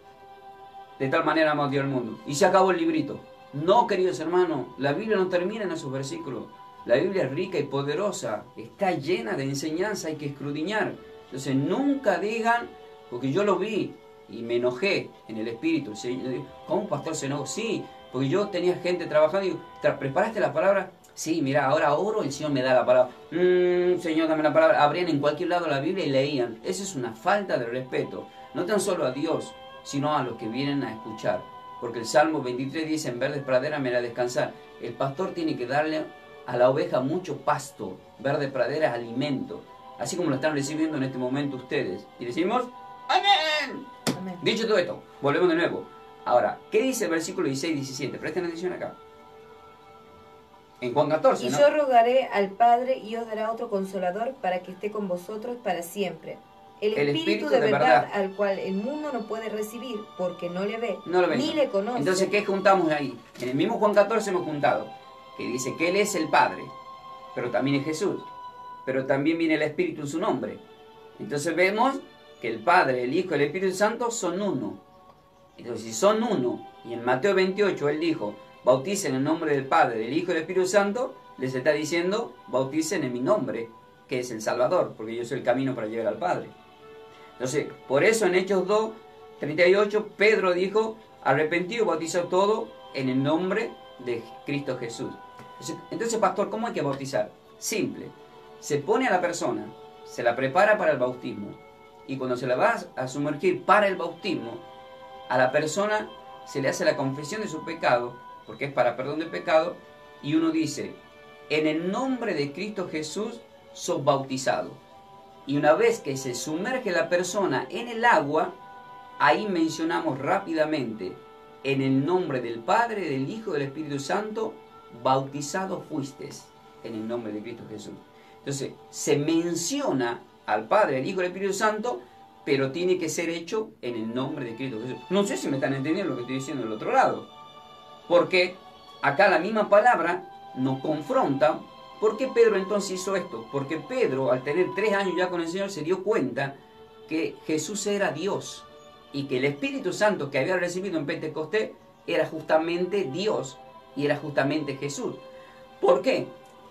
de tal manera amó a Dios al mundo. Y se acabó el librito. No, queridos hermanos, la Biblia no termina en esos versículos. La Biblia es rica y poderosa, está llena de enseñanza, hay que escudriñar. Entonces nunca digan, porque yo lo vi y me enojé en el espíritu. ¿Cómo un pastor se enojó? Sí, porque yo tenía gente trabajando y digo, ¿preparaste la palabra? Sí, mira, ahora oro, el Señor me da la palabra. Señor, dame la palabra. Abrían en cualquier lado la Biblia y leían. Esa es una falta de respeto, no tan solo a Dios, sino a los que vienen a escuchar. Porque el Salmo 23 dice, en verdes praderas me hará descansar. El pastor tiene que darle a la oveja mucho pasto, verdes praderas, alimento. Así como lo están recibiendo en este momento ustedes. Y decimos, ¡amén! Amén. Dicho todo esto, volvemos de nuevo. Ahora, ¿qué dice el versículo 16 y 17? Presten atención acá. En Juan 14, y ¿no? yo rogaré al Padre y os dará otro consolador para que esté con vosotros para siempre. El Espíritu de verdad al cual el mundo no puede recibir porque no le ve, ni le conoce. Entonces, ¿qué juntamos ahí? En el mismo Juan 14 hemos juntado, que dice que Él es el Padre, pero también es Jesús, pero también viene el Espíritu en su nombre. Entonces vemos que el Padre, el Hijo y el Espíritu Santo son uno. Entonces, si son uno, y en Mateo 28 Él dijo, bauticen en el nombre del Padre, del Hijo y del Espíritu Santo, les está diciendo, bauticen en mi nombre, que es el Salvador, porque yo soy el camino para llegar al Padre. Entonces, por eso en Hechos 2, 38, Pedro dijo, arrepentido, bautizado todo en el nombre de Cristo Jesús. Entonces, pastor, ¿cómo hay que bautizar? Simple. Se pone a la persona, se la prepara para el bautismo, y cuando se la va a sumergir para el bautismo, a la persona se le hace la confesión de su pecado, porque es para perdón de pecado, y uno dice, en el nombre de Cristo Jesús, sos bautizado. Y una vez que se sumerge la persona en el agua, ahí mencionamos rápidamente, en el nombre del Padre, del Hijo y del Espíritu Santo, bautizado fuiste en el nombre de Cristo Jesús. Entonces, se menciona al Padre, al Hijo y al Espíritu Santo, pero tiene que ser hecho en el nombre de Cristo Jesús. No sé si me están entendiendo lo que estoy diciendo del otro lado. Porque acá la misma palabra nos confronta. ¿Por qué Pedro entonces hizo esto? Porque Pedro, al tener 3 años ya con el Señor, se dio cuenta que Jesús era Dios y que el Espíritu Santo que había recibido en Pentecostés era justamente Dios y era justamente Jesús. ¿Por qué?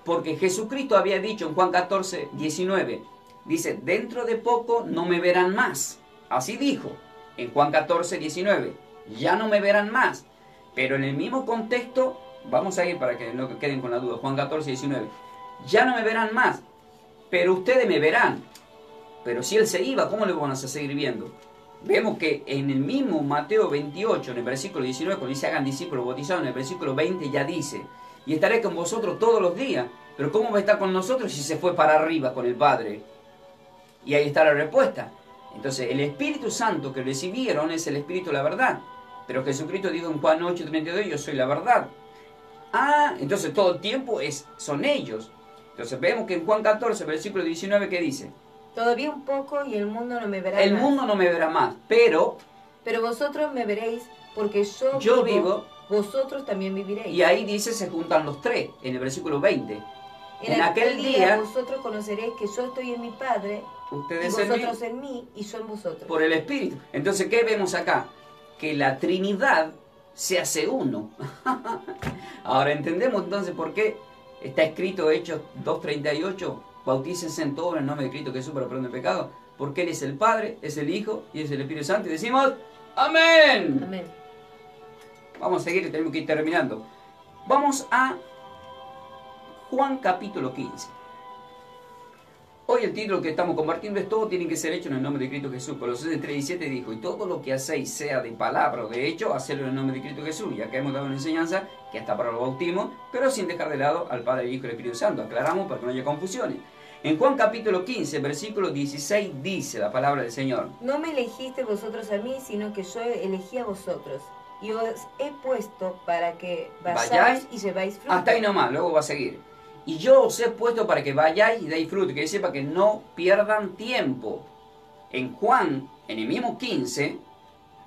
Porque Jesucristo había dicho en Juan 14, 19, dice, dentro de poco no me verán más. Así dijo en Juan 14, 19, ya no me verán más. Pero en el mismo contexto, vamos a ir para que no queden con la duda, Juan 14, 19, ya no me verán más, pero ustedes me verán. Pero si Él se iba, ¿cómo le van a seguir viendo? Vemos que en el mismo Mateo 28, en el versículo 19, cuando dice hagan discípulos bautizados, en el versículo 20 ya dice, y estaré con vosotros todos los días. Pero ¿cómo va a estar con nosotros si se fue para arriba con el Padre? Y ahí está la respuesta. Entonces, el Espíritu Santo que recibieron es el Espíritu de la verdad. Pero Jesucristo dijo en Juan 8:32, yo soy la verdad. Ah, entonces todo el tiempo son ellos. Entonces vemos que en Juan 14, versículo 19, ¿qué dice? Todavía un poco y el mundo no me verá más. El mundo no me verá más, pero vosotros me veréis, porque yo vivo, vosotros también viviréis. Y ahí dice, se juntan los tres, en el versículo 20. En aquel día vosotros conoceréis que yo estoy en mi Padre, ustedes y vosotros en mí, y yo en vosotros. Por el Espíritu. Entonces, ¿qué vemos acá? Que la Trinidad se hace uno. Ahora entendemos entonces por qué está escrito Hechos 2:38, bautícense en todo en el nombre de Cristo Jesús para perdón de pecado, porque Él es el Padre, es el Hijo y es el Espíritu Santo. Y decimos, ¡amén! Amén. Vamos a seguir, tenemos que ir terminando. Vamos a Juan capítulo 15. Hoy el título que estamos compartiendo es todo tiene que ser hecho en el nombre de Cristo Jesús. Colosenses 3:17 dijo, y todo lo que hacéis, sea de palabra o de hecho, hacedlo en el nombre de Cristo Jesús. Ya que hemos dado una enseñanza que hasta para el bautismo, pero sin dejar de lado al Padre, el Hijo y el Espíritu Santo. Aclaramos para que no haya confusiones. En Juan capítulo 15, versículo 16 dice la palabra del Señor. No me elegisteis vosotros a mí, sino que yo elegí a vosotros. Y os he puesto para que vayáis y lleváis fruto. Hasta ahí nomás, luego va a seguir. Y yo os he puesto para que vayáis y deis fruto, que sepa que no pierdan tiempo. En Juan, en el mismo 15,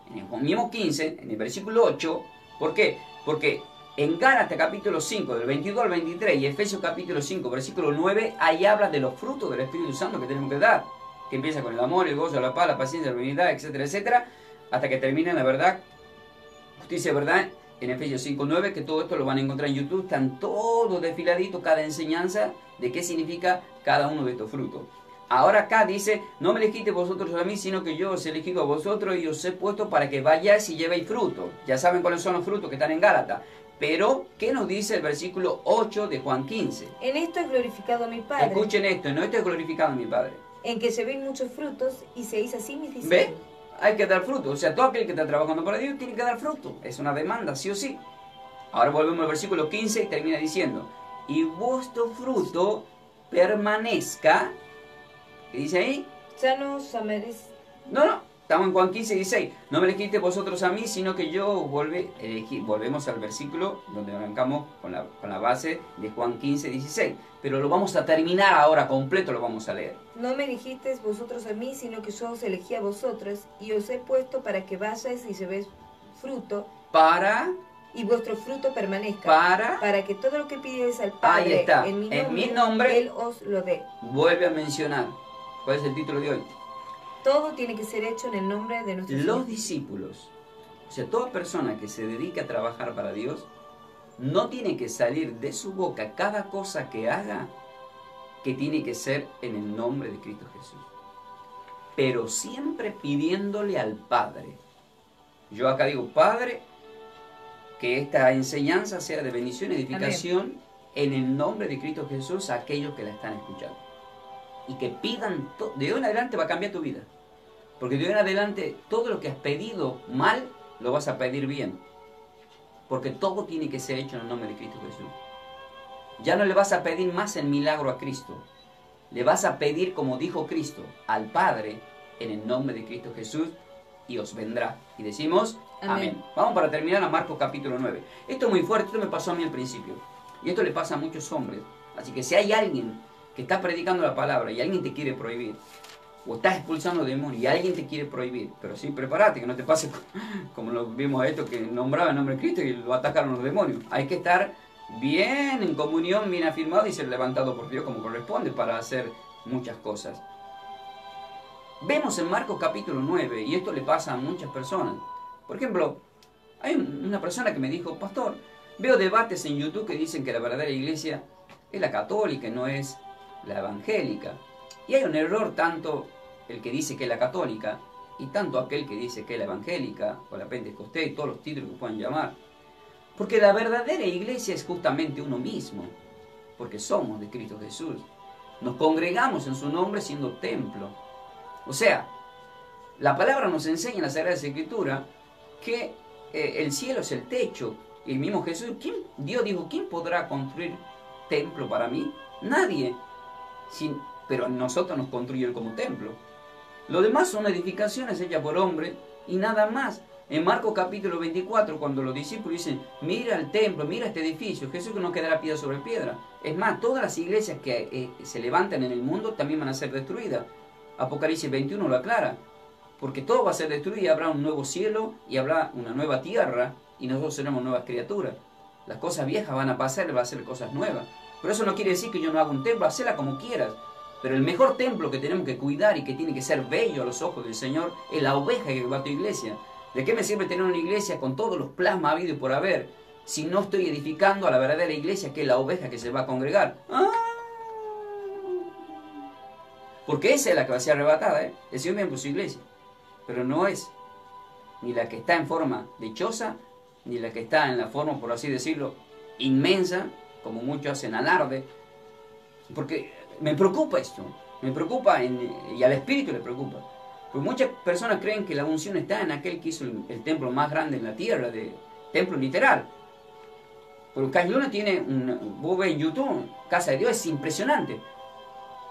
en el versículo 8, ¿por qué? Porque en Gálatas capítulo 5, del 22 al 23, y Efesios capítulo 5, versículo 9, ahí habla de los frutos del Espíritu Santo que tenemos que dar, que empieza con el amor, el gozo, la paz, la paciencia, la benignidad, etcétera, etcétera, hasta que termine la verdad, justicia, verdad, en Efesios 5:9, que todo esto lo van a encontrar en YouTube, están todos desfiladitos, cada enseñanza de qué significa cada uno de estos frutos. Ahora acá dice, no me elegiste vosotros a mí, sino que yo os he elegido a vosotros y os he puesto para que vayáis y llevéis fruto. Ya saben cuáles son los frutos que están en Gálatas. Pero, ¿qué nos dice el versículo 8 de Juan 15? En esto es glorificado mi Padre. Escuchen esto, en esto es glorificado mi Padre. En que llevéis muchos frutos y seáis así mis discípulos. ¿Ve? Hay que dar fruto. O sea, todo aquel que está trabajando para Dios tiene que dar fruto. Es una demanda, sí o sí. Ahora volvemos al versículo 15 y termina diciendo, y vuestro fruto permanezca. ¿Qué dice ahí? Ya no os amaréis. No, estamos en Juan 15:16. No me elegiste vosotros a mí, sino que yo elegí. Volvemos al versículo donde arrancamos con la base de Juan 15:16. Pero lo vamos a terminar ahora completo, lo vamos a leer. No me elegisteis vosotros a mí, sino que yo os elegí a vosotros, y os he puesto para que vayáis y llevéis fruto. Y vuestro fruto permanezca. Para que todo lo que pidáis al Padre ahí está. En mi nombre, Él os lo dé. Vuelve a mencionar. ¿Cuál es el título de hoy? Todo tiene que ser hecho en el nombre de nuestro Señor. Los discípulos, o sea, toda persona que se dedica a trabajar para Dios, no tiene que salir de su boca cada cosa que haga que tiene que ser en el nombre de Cristo Jesús. Pero siempre pidiéndole al Padre. Yo acá digo, Padre, que esta enseñanza sea de bendición y edificación. Amén. En el nombre de Cristo Jesús a aquellos que la están escuchando. Y que pidan, de hoy en adelante va a cambiar tu vida. Porque de hoy en adelante todo lo que has pedido mal, lo vas a pedir bien. Porque todo tiene que ser hecho en el nombre de Cristo Jesús. Ya no le vas a pedir más el milagro a Cristo. Le vas a pedir, como dijo Cristo, al Padre, en el nombre de Cristo Jesús, y os vendrá. Y decimos, amén. Vamos para terminar a Marcos capítulo 9. Esto es muy fuerte, esto me pasó a mí al principio. Y esto le pasa a muchos hombres. Así que si hay alguien que está predicando la palabra y alguien te quiere prohibir, o estás expulsando demonios y alguien te quiere prohibir, pero sí, prepárate, que no te pase como lo vimos a esto que nombraba el nombre de Cristo y lo atacaron los demonios. Hay que estar bien en comunión, bien afirmado y ser levantado por Dios como corresponde para hacer muchas cosas. Vemos en Marcos capítulo 9, y esto le pasa a muchas personas. Por ejemplo, hay una persona que me dijo, pastor, veo debates en YouTube que dicen que la verdadera iglesia es la católica y no es la evangélica. Y hay un error tanto el que dice que es la católica y tanto aquel que dice que es la evangélica o la pentecostés y todos los títulos que puedan llamar. Porque la verdadera iglesia es justamente uno mismo, porque somos de Cristo Jesús. Nos congregamos en su nombre siendo templo. O sea, la palabra nos enseña en la Sagrada Escritura que el cielo es el techo. Y el mismo Jesús, Dios dijo, ¿quién podrá construir templo para mí? Nadie. Pero nosotros nos construyen como templo. Lo demás son edificaciones hechas por hombres y nada más. En Marcos capítulo 24, cuando los discípulos dicen, mira el templo, mira este edificio, Jesús que no quedará piedra sobre piedra. Es más, todas las iglesias que se levantan en el mundo también van a ser destruidas. Apocalipsis 21 lo aclara. Porque todo va a ser destruido y habrá un nuevo cielo y habrá una nueva tierra y nosotros seremos nuevas criaturas. Las cosas viejas van a pasar y van a ser cosas nuevas. Pero eso no quiere decir que yo no haga un templo, hacela como quieras. Pero el mejor templo que tenemos que cuidar y que tiene que ser bello a los ojos del Señor es la oveja que va a tu iglesia. ¿De qué me sirve tener una iglesia con todos los plasmas habidos y por haber si no estoy edificando a la verdadera iglesia que es la oveja que se va a congregar? Porque esa es la que va a ser arrebatada, ¿eh? El Señor viene por su iglesia. Pero no es ni la que está en forma dichosa, ni la que está en la forma, por así decirlo, inmensa, como muchos hacen alarde. Porque me preocupa esto, me preocupa y al Espíritu le preocupa. Porque muchas personas creen que la unción está en aquel que hizo el templo más grande en la tierra, templo literal. Porque Cash Luna tiene vos ves en YouTube, Casa de Dios, es impresionante.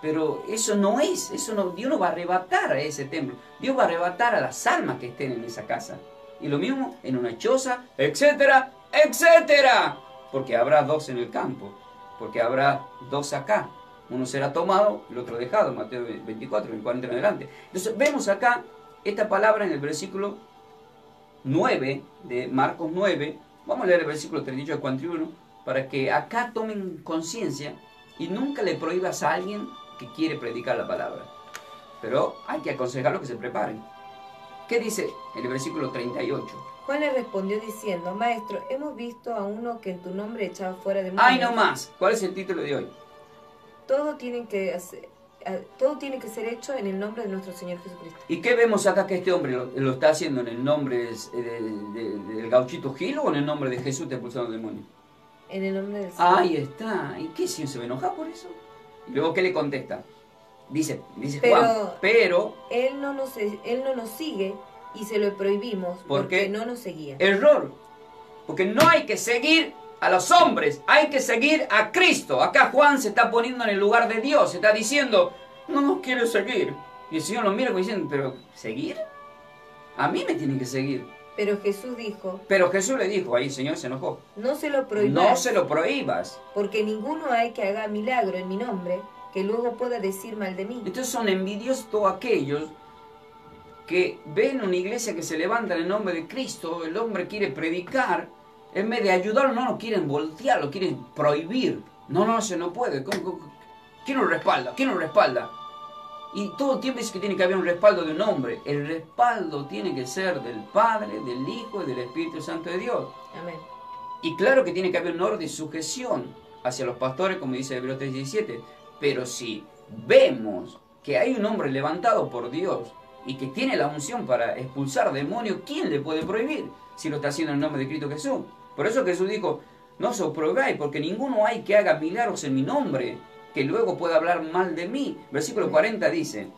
Pero eso no es, Dios no va a arrebatar a ese templo. Dios va a arrebatar a las almas que estén en esa casa. Y lo mismo en una choza, etcétera, etcétera. Porque habrá dos en el campo, porque habrá dos acá. Uno será tomado, el otro dejado, Mateo 24, el 40 en adelante. Entonces vemos acá esta palabra en el versículo 9 de Marcos 9. Vamos a leer el versículo 38 al 41 para que acá tomen conciencia y nunca le prohíbas a alguien que quiere predicar la palabra. Pero hay que aconsejarlo que se preparen. ¿Qué dice en el versículo 38? Juan le respondió diciendo, Maestro, hemos visto a uno que en tu nombre echaba fuera demonios. ¡Ay, no más! ¿Cuál es el título de hoy? Todo tiene que ser hecho en el nombre de nuestro Señor Jesucristo. ¿Y qué vemos acá que este hombre lo está haciendo en el nombre del gauchito Gil o en el nombre de Jesús te expulsando demonios? En el nombre del Señor. Ahí está. ¿Y qué si se va a enojar por eso? Y luego, ¿qué le contesta? Dice Juan, pero él no nos sigue y se lo prohibimos porque no nos seguía. Error. Porque no hay que seguir a los hombres, hay que seguir a Cristo. Acá Juan se está poniendo en el lugar de Dios, se está diciendo, no nos quiere seguir. Y el Señor lo mira como diciendo, ¿pero seguir? A mí me tienen que seguir. Pero Jesús dijo. Pero Jesús le dijo, ahí el Señor se enojó. No se lo prohíbas. No se lo prohíbas. Porque ninguno hay que haga milagro en mi nombre, que luego pueda decir mal de mí. Entonces son envidiosos todos aquellos que ven una iglesia que se levanta en el nombre de Cristo, el hombre quiere predicar, en vez de ayudarlo, no lo quieren voltear, lo quieren prohibir. No, se no puede. ¿Quién lo respalda? ¿Quién lo respalda? Y todo el tiempo dice que tiene que haber un respaldo de un hombre. El respaldo tiene que ser del Padre, del Hijo y del Espíritu Santo de Dios. Amén. Y claro que tiene que haber un orden de sujeción hacia los pastores, como dice Hebreos 3:17. Pero si vemos que hay un hombre levantado por Dios y que tiene la unción para expulsar demonios, ¿quién le puede prohibir si lo está haciendo en el nombre de Cristo Jesús? Por eso Jesús dijo, no os prohibáis, porque ninguno hay que haga milagros en mi nombre, que luego pueda hablar mal de mí. Versículo 40 dice,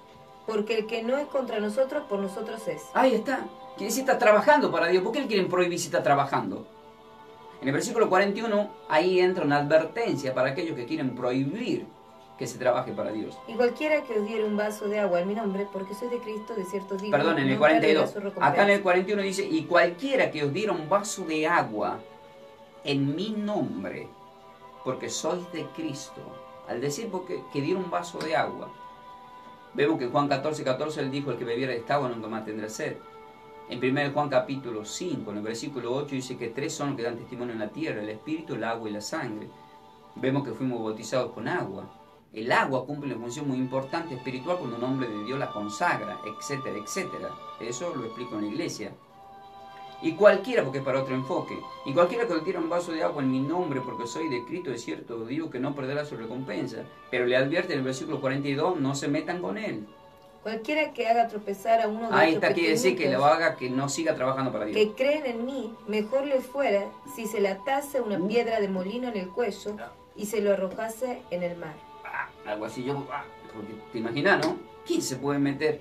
porque el que no es contra nosotros, por nosotros es. Ahí está. Quiere decir, está trabajando para Dios. ¿Por qué le quieren prohibir si está trabajando? En el versículo 41, ahí entra una advertencia para aquellos que quieren prohibir que se trabaje para Dios. Y cualquiera que os diere un vaso de agua en mi nombre, porque soy de Cristo, de cierto digo. Perdón, en el 42. Acá en el 41 dice, y cualquiera que os diera un vaso de agua en mi nombre, porque sois de Cristo. Al decir que diera un vaso de agua, vemos que en Juan 14:14 él dijo, el que bebiera de esta agua nunca más tendrá sed. En 1 Juan capítulo 5, en el versículo 8, dice que tres son los que dan testimonio en la tierra, el espíritu, el agua y la sangre. Vemos que fuimos bautizados con agua. El agua cumple una función muy importante espiritual cuando un hombre de Dios la consagra, etcétera, etcétera. Eso lo explico en la iglesia. Y cualquiera, porque es para otro enfoque, y cualquiera que le tire un vaso de agua en mi nombre, porque soy de Cristo, de cierto digo que no perderá su recompensa. Pero le advierte en el versículo 42, no se metan con él. Cualquiera que haga tropezar a uno de ahí está, quiere decir que lo haga, que no siga trabajando para Dios. Que creen en mí, mejor le fuera si se le atase una piedra de molino en el cuello y se lo arrojase en el mar. Algo así, porque te imaginas, ¿no? ¿Quién se puede meter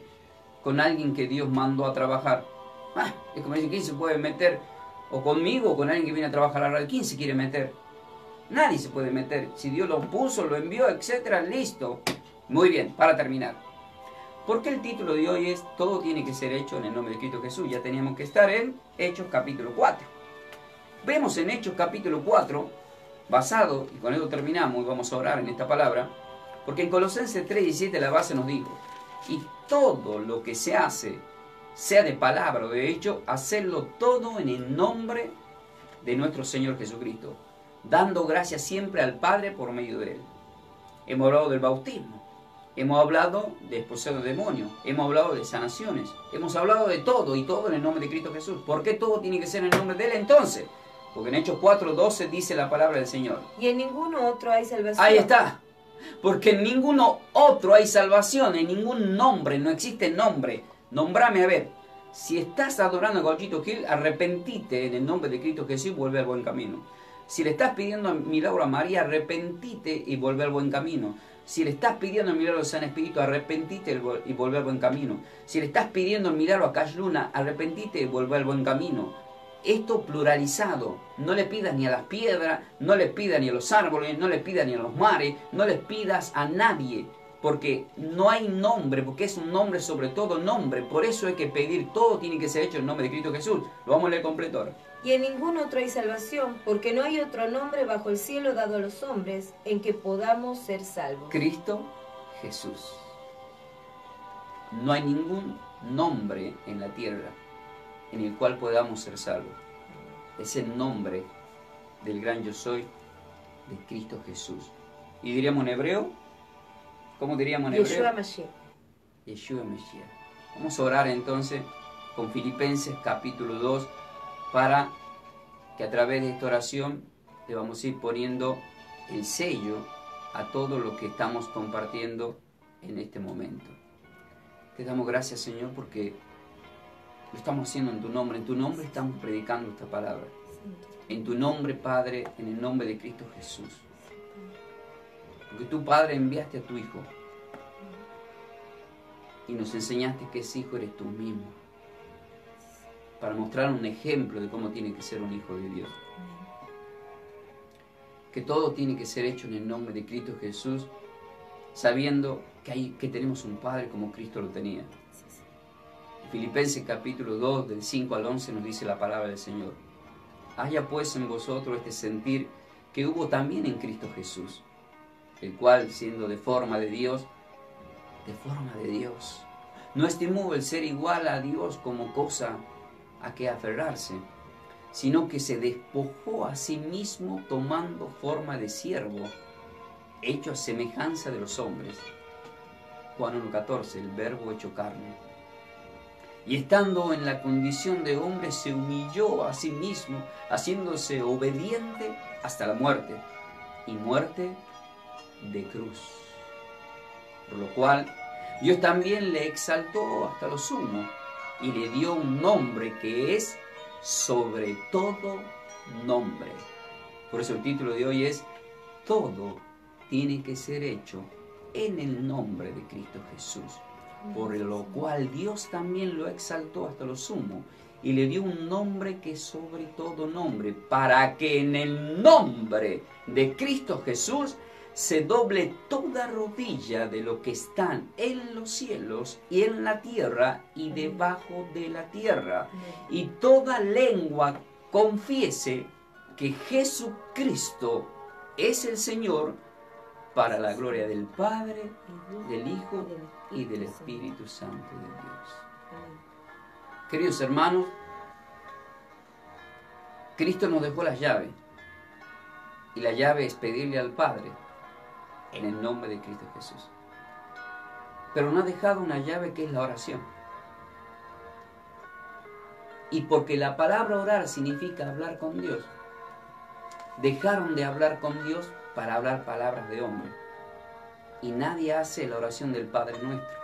con alguien que Dios mandó a trabajar? Es como decir, ¿quién se puede meter o conmigo o con alguien que viene a trabajar a la radio? ¿Quién se quiere meter? Nadie se puede meter. Si Dios lo puso, lo envió, etcétera, listo. Muy bien, para terminar. ¿Por qué el título de hoy es Todo tiene que ser hecho en el nombre de Cristo Jesús? Ya teníamos que estar en Hechos capítulo 4. Vemos en Hechos capítulo 4, basado, y con esto terminamos y vamos a orar en esta palabra, porque en Colosenses 3:17 la base nos dijo, y todo lo que se hace, sea de palabra o de hecho, hacerlo todo en el nombre de nuestro Señor Jesucristo, dando gracias siempre al Padre por medio de Él. Hemos hablado del bautismo, hemos hablado de expulsión de demonios, hemos hablado de sanaciones, hemos hablado de todo y todo en el nombre de Cristo Jesús. ¿Por qué todo tiene que ser en el nombre de Él entonces? Porque en Hechos 4:12 dice la palabra del Señor. Y en ninguno otro hay salvación. Ahí está. Porque en ninguno otro hay salvación, en ningún nombre, no existe nombre. Nombrame a ver. Si estás adorando a Gauchito Gil, arrepentite en el nombre de Cristo Jesús y vuelve al buen camino. Si le estás pidiendo milagro a María, arrepentite y vuelve al buen camino. Si le estás pidiendo el milagro de San Espíritu, arrepentite y vuelve al buen camino. Si le estás pidiendo el milagro a Cash Luna, arrepentite y vuelve al buen camino. Esto pluralizado. No le pidas ni a las piedras, no le pidas ni a los árboles, no le pidas ni a los mares, no les pidas a nadie. Porque no hay nombre, porque es un nombre sobre todo nombre. Por eso hay que pedir, todo tiene que ser hecho en nombre de Cristo Jesús. Lo vamos a leer completo ahora. Y en ningún otro hay salvación, porque no hay otro nombre bajo el cielo dado a los hombres en que podamos ser salvos. Cristo Jesús. No hay ningún nombre en la tierra en el cual podamos ser salvos. Es el nombre del gran yo soy, de Cristo Jesús. Y diríamos en hebreo, ¿cómo diríamos en hebreo? Yeshua Mashiach. Yeshua Mashiach. Vamos a orar entonces con Filipenses capítulo 2 para que a través de esta oración le vamos a ir poniendo el sello a todo lo que estamos compartiendo en este momento. Te damos gracias, Señor, porque lo estamos haciendo en tu nombre. En tu nombre estamos predicando esta palabra. En tu nombre, Padre, en el nombre de Cristo Jesús. Porque tú, Padre, enviaste a tu Hijo y nos enseñaste que ese Hijo eres tú mismo, para mostrar un ejemplo de cómo tiene que ser un Hijo de Dios. Que todo tiene que ser hecho en el nombre de Cristo Jesús, sabiendo que tenemos un Padre como Cristo lo tenía. Filipenses capítulo 2, del 5 al 11 nos dice la palabra del Señor. Haya pues en vosotros este sentir que hubo también en Cristo Jesús, el cual, siendo de forma de Dios, no estimó el ser igual a Dios como cosa a que aferrarse, sino que se despojó a sí mismo tomando forma de siervo, hecho a semejanza de los hombres. Juan 1:14, el verbo hecho carne. Y estando en la condición de hombre, se humilló a sí mismo, haciéndose obediente hasta la muerte, y muerte de cruz. Por lo cual, Dios también le exaltó hasta lo sumo, y le dio un nombre que es sobre todo nombre. Por eso el título de hoy es Todo tiene que ser hecho en el nombre de Cristo Jesús. Por lo cual Dios también lo exaltó hasta lo sumo y le dio un nombre que es sobre todo nombre, para que en el nombre de Cristo Jesús se doble toda rodilla de lo que están en los cielos y en la tierra y debajo de la tierra, y toda lengua confiese que Jesucristo es el Señor, para la gloria del Padre, del Hijo y del Espíritu Santo de Dios. Queridos hermanos, Cristo nos dejó las llaves, y la llave es pedirle al Padre en el nombre de Cristo Jesús. Pero no ha dejado una llave que es la oración. Y porque la palabra orar significa hablar con Dios, dejaron de hablar con Dios para hablar palabras de hombre. Y nadie hace la oración del Padre Nuestro.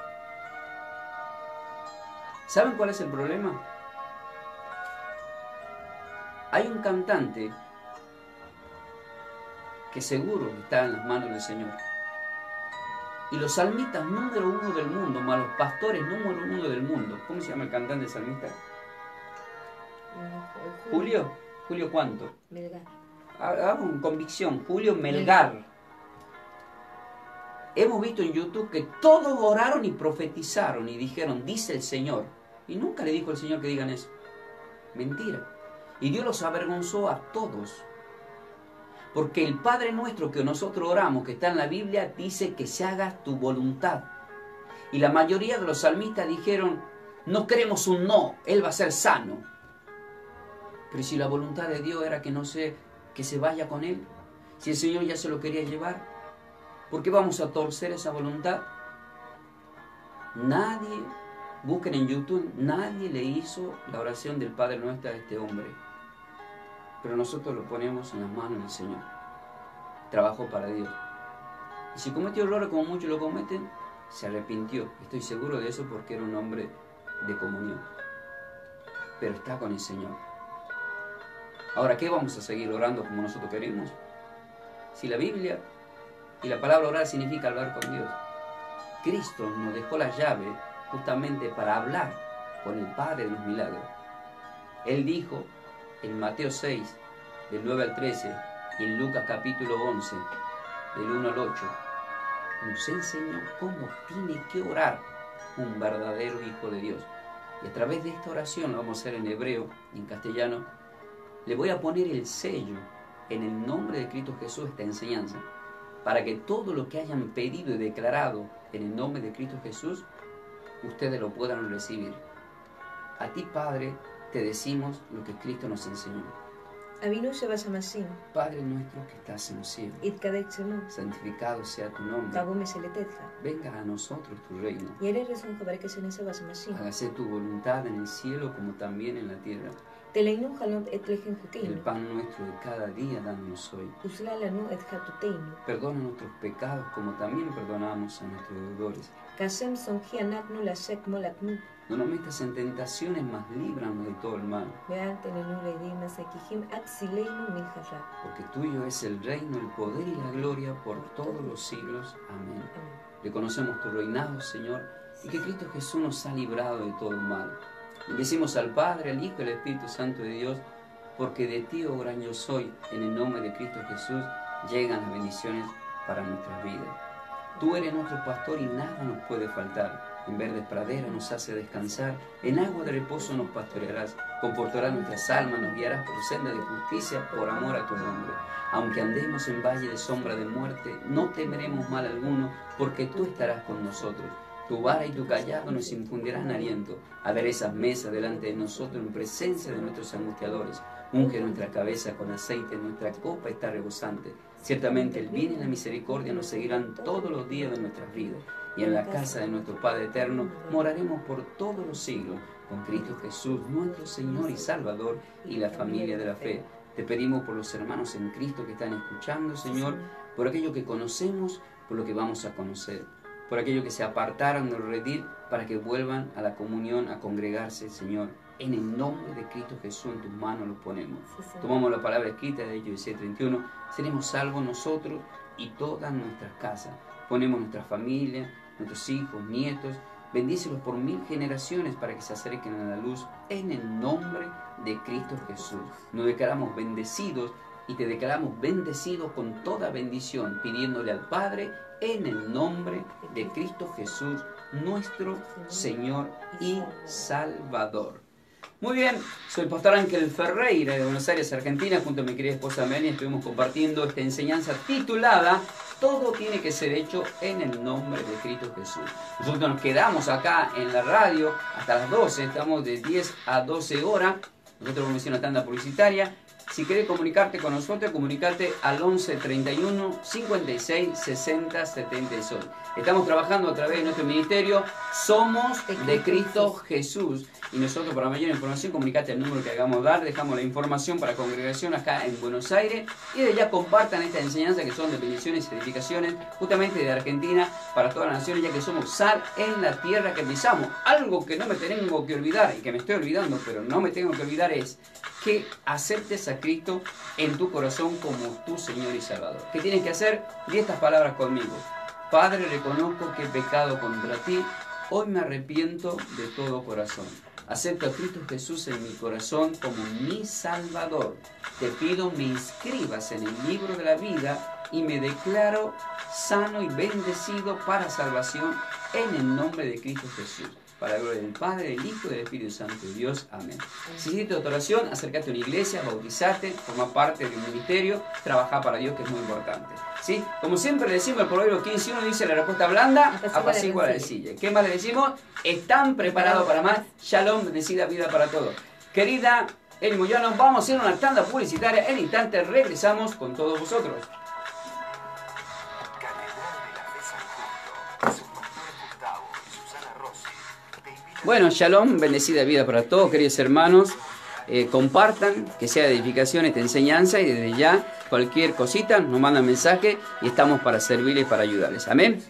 ¿Saben cuál es el problema? Hay un cantante que seguro está en las manos del Señor. Y los salmistas número 1 del mundo, más los pastores número 1 del mundo. ¿Cómo se llama el cantante salmista? Julio. ¿Julio cuánto? Melgar. hago una convicción, Julio Melgar. Hemos visto en YouTube que todos oraron y profetizaron y dijeron, dice el Señor. Y nunca le dijo el Señor que digan eso. Mentira. Y Dios los avergonzó a todos. Porque el Padre nuestro que nosotros oramos, que está en la Biblia, dice que se haga tu voluntad. Y la mayoría de los salmistas dijeron, no queremos un no, Él va a ser sano. Pero si la voluntad de Dios era que se vaya con Él, si el Señor ya se lo quería llevar, ¿por qué vamos a torcer esa voluntad? Nadie, busquen en YouTube, nadie le hizo la oración del Padre Nuestro a este hombre. Pero nosotros lo ponemos en las manos del Señor. Trabajó para Dios. Y si cometió errores como muchos lo cometen, se arrepintió. Estoy seguro de eso porque era un hombre de comunión. Pero está con el Señor. Ahora, ¿qué vamos a seguir orando como nosotros queremos? Si la Biblia y la palabra orar significa hablar con Dios. Cristo nos dejó la llave justamente para hablar con el Padre de los milagros. Él dijo en Mateo 6, del 9 al 13, y en Lucas capítulo 11, del 1 al 8, nos enseñó cómo tiene que orar un verdadero hijo de Dios. Y a través de esta oración, lo vamos a hacer en hebreo y en castellano, le voy a poner el sello en el nombre de Cristo Jesús esta enseñanza, para que todo lo que hayan pedido y declarado en el nombre de Cristo Jesús, ustedes lo puedan recibir. A ti, Padre, te decimos lo que Cristo nos enseñó. Padre nuestro que estás en el cielo, santificado sea tu nombre. Venga a nosotros tu reino. Hágase tu voluntad en el cielo como también en la tierra. El pan nuestro de cada día danos hoy. Perdona nuestros pecados como también perdonamos a nuestros deudores. No nos metas en tentaciones, mas líbranos de todo el mal. Porque tuyo es el reino, el poder y la gloria por todos los siglos. Amén. Reconocemos tu reinado, Señor, y que Cristo Jesús nos ha librado de todo el mal. Bendecimos al Padre, al Hijo y al Espíritu Santo de Dios, porque de ti, oh gran yo soy, en el nombre de Cristo Jesús, llegan las bendiciones para nuestras vidas. Tú eres nuestro pastor y nada nos puede faltar. En verdes praderas nos hace descansar, en agua de reposo nos pastorearás, confortarás nuestras almas, nos guiarás por senda de justicia por amor a tu nombre. Aunque andemos en valle de sombra de muerte, no temeremos mal alguno, porque tú estarás con nosotros. Tu vara y tu callado nos infundirán aliento. Aderezas mesa delante de nosotros en presencia de nuestros angustiadores. Unge nuestra cabeza con aceite, nuestra copa está rebosante. Ciertamente el bien y la misericordia nos seguirán todos los días de nuestras vidas. Y en la casa de nuestro Padre eterno moraremos por todos los siglos, con Cristo Jesús, nuestro Señor y Salvador, y la familia de la fe. Te pedimos por los hermanos en Cristo que están escuchando, Señor, por aquello que conocemos, por lo que vamos a conocer, por aquellos que se apartaron del redil para que vuelvan a la comunión, a congregarse, Señor. En el nombre de Cristo Jesús, en tus manos los ponemos. Tomamos la palabra escrita de Hechos 17:31. Seremos salvos nosotros y todas nuestras casas. Ponemos nuestra familia, nuestros hijos, nietos. Bendícelos por 1000 generaciones para que se acerquen a la luz. En el nombre de Cristo Jesús. Nos declaramos bendecidos y te declaramos bendecidos con toda bendición, pidiéndole al Padre en el nombre de Cristo Jesús, nuestro Señor y Salvador. Muy bien, soy el pastor Ángel Ferreira de Buenos Aires, Argentina, junto a mi querida esposa Melanie. Estuvimos compartiendo esta enseñanza titulada Todo tiene que ser hecho en el nombre de Cristo Jesús. Nosotros nos quedamos acá en la radio hasta las 12, estamos de 10 a 12 horas. Nosotros vamos a hacer una tanda publicitaria. Si querés comunicarte con nosotros, comunicate al 11 31 56 60 76. Estamos trabajando a través de nuestro ministerio Somos de Cristo Jesús. Y nosotros, para mayor información, comunicate al número que hagamos dar. Dejamos la información para congregación acá en Buenos Aires. Y de allá compartan esta enseñanza que son de bendiciones y edificaciones, justamente de Argentina, para todas las naciones, ya que somos sal en la tierra que pisamos. Algo que no me tengo que olvidar, y que me estoy olvidando, pero no me tengo que olvidar, es que aceptes a Cristo en tu corazón como tu Señor y Salvador. ¿Qué tienes que hacer? Di estas palabras conmigo. Padre, reconozco que he pecado contra ti. Hoy me arrepiento de todo corazón. Acepto a Cristo Jesús en mi corazón como mi Salvador. Te pido me inscribas en el libro de la vida y me declaro sano y bendecido para salvación en el nombre de Cristo Jesús. Para la gloria del Padre, del Hijo y del Espíritu Santo de Dios. Amén. Si hiciste tu oración, acércate a una iglesia, bautizate, forma parte de un ministerio, trabaja para Dios, que es muy importante. ¿Sí? Como siempre le decimos, el Proverbio 15:1 dice: la respuesta blanda apacigua la arcilla. ¿Qué más le decimos? Están preparados para más. Shalom, bendecida vida para todos. Querida Eli Moyano, vamos a hacer una tanda publicitaria. En instante regresamos con todos vosotros. Bueno, shalom, bendecida vida para todos, queridos hermanos. Compartan, que sea de edificación esta enseñanza, y desde ya, cualquier cosita, nos mandan mensaje y estamos para servirles y para ayudarles. Amén.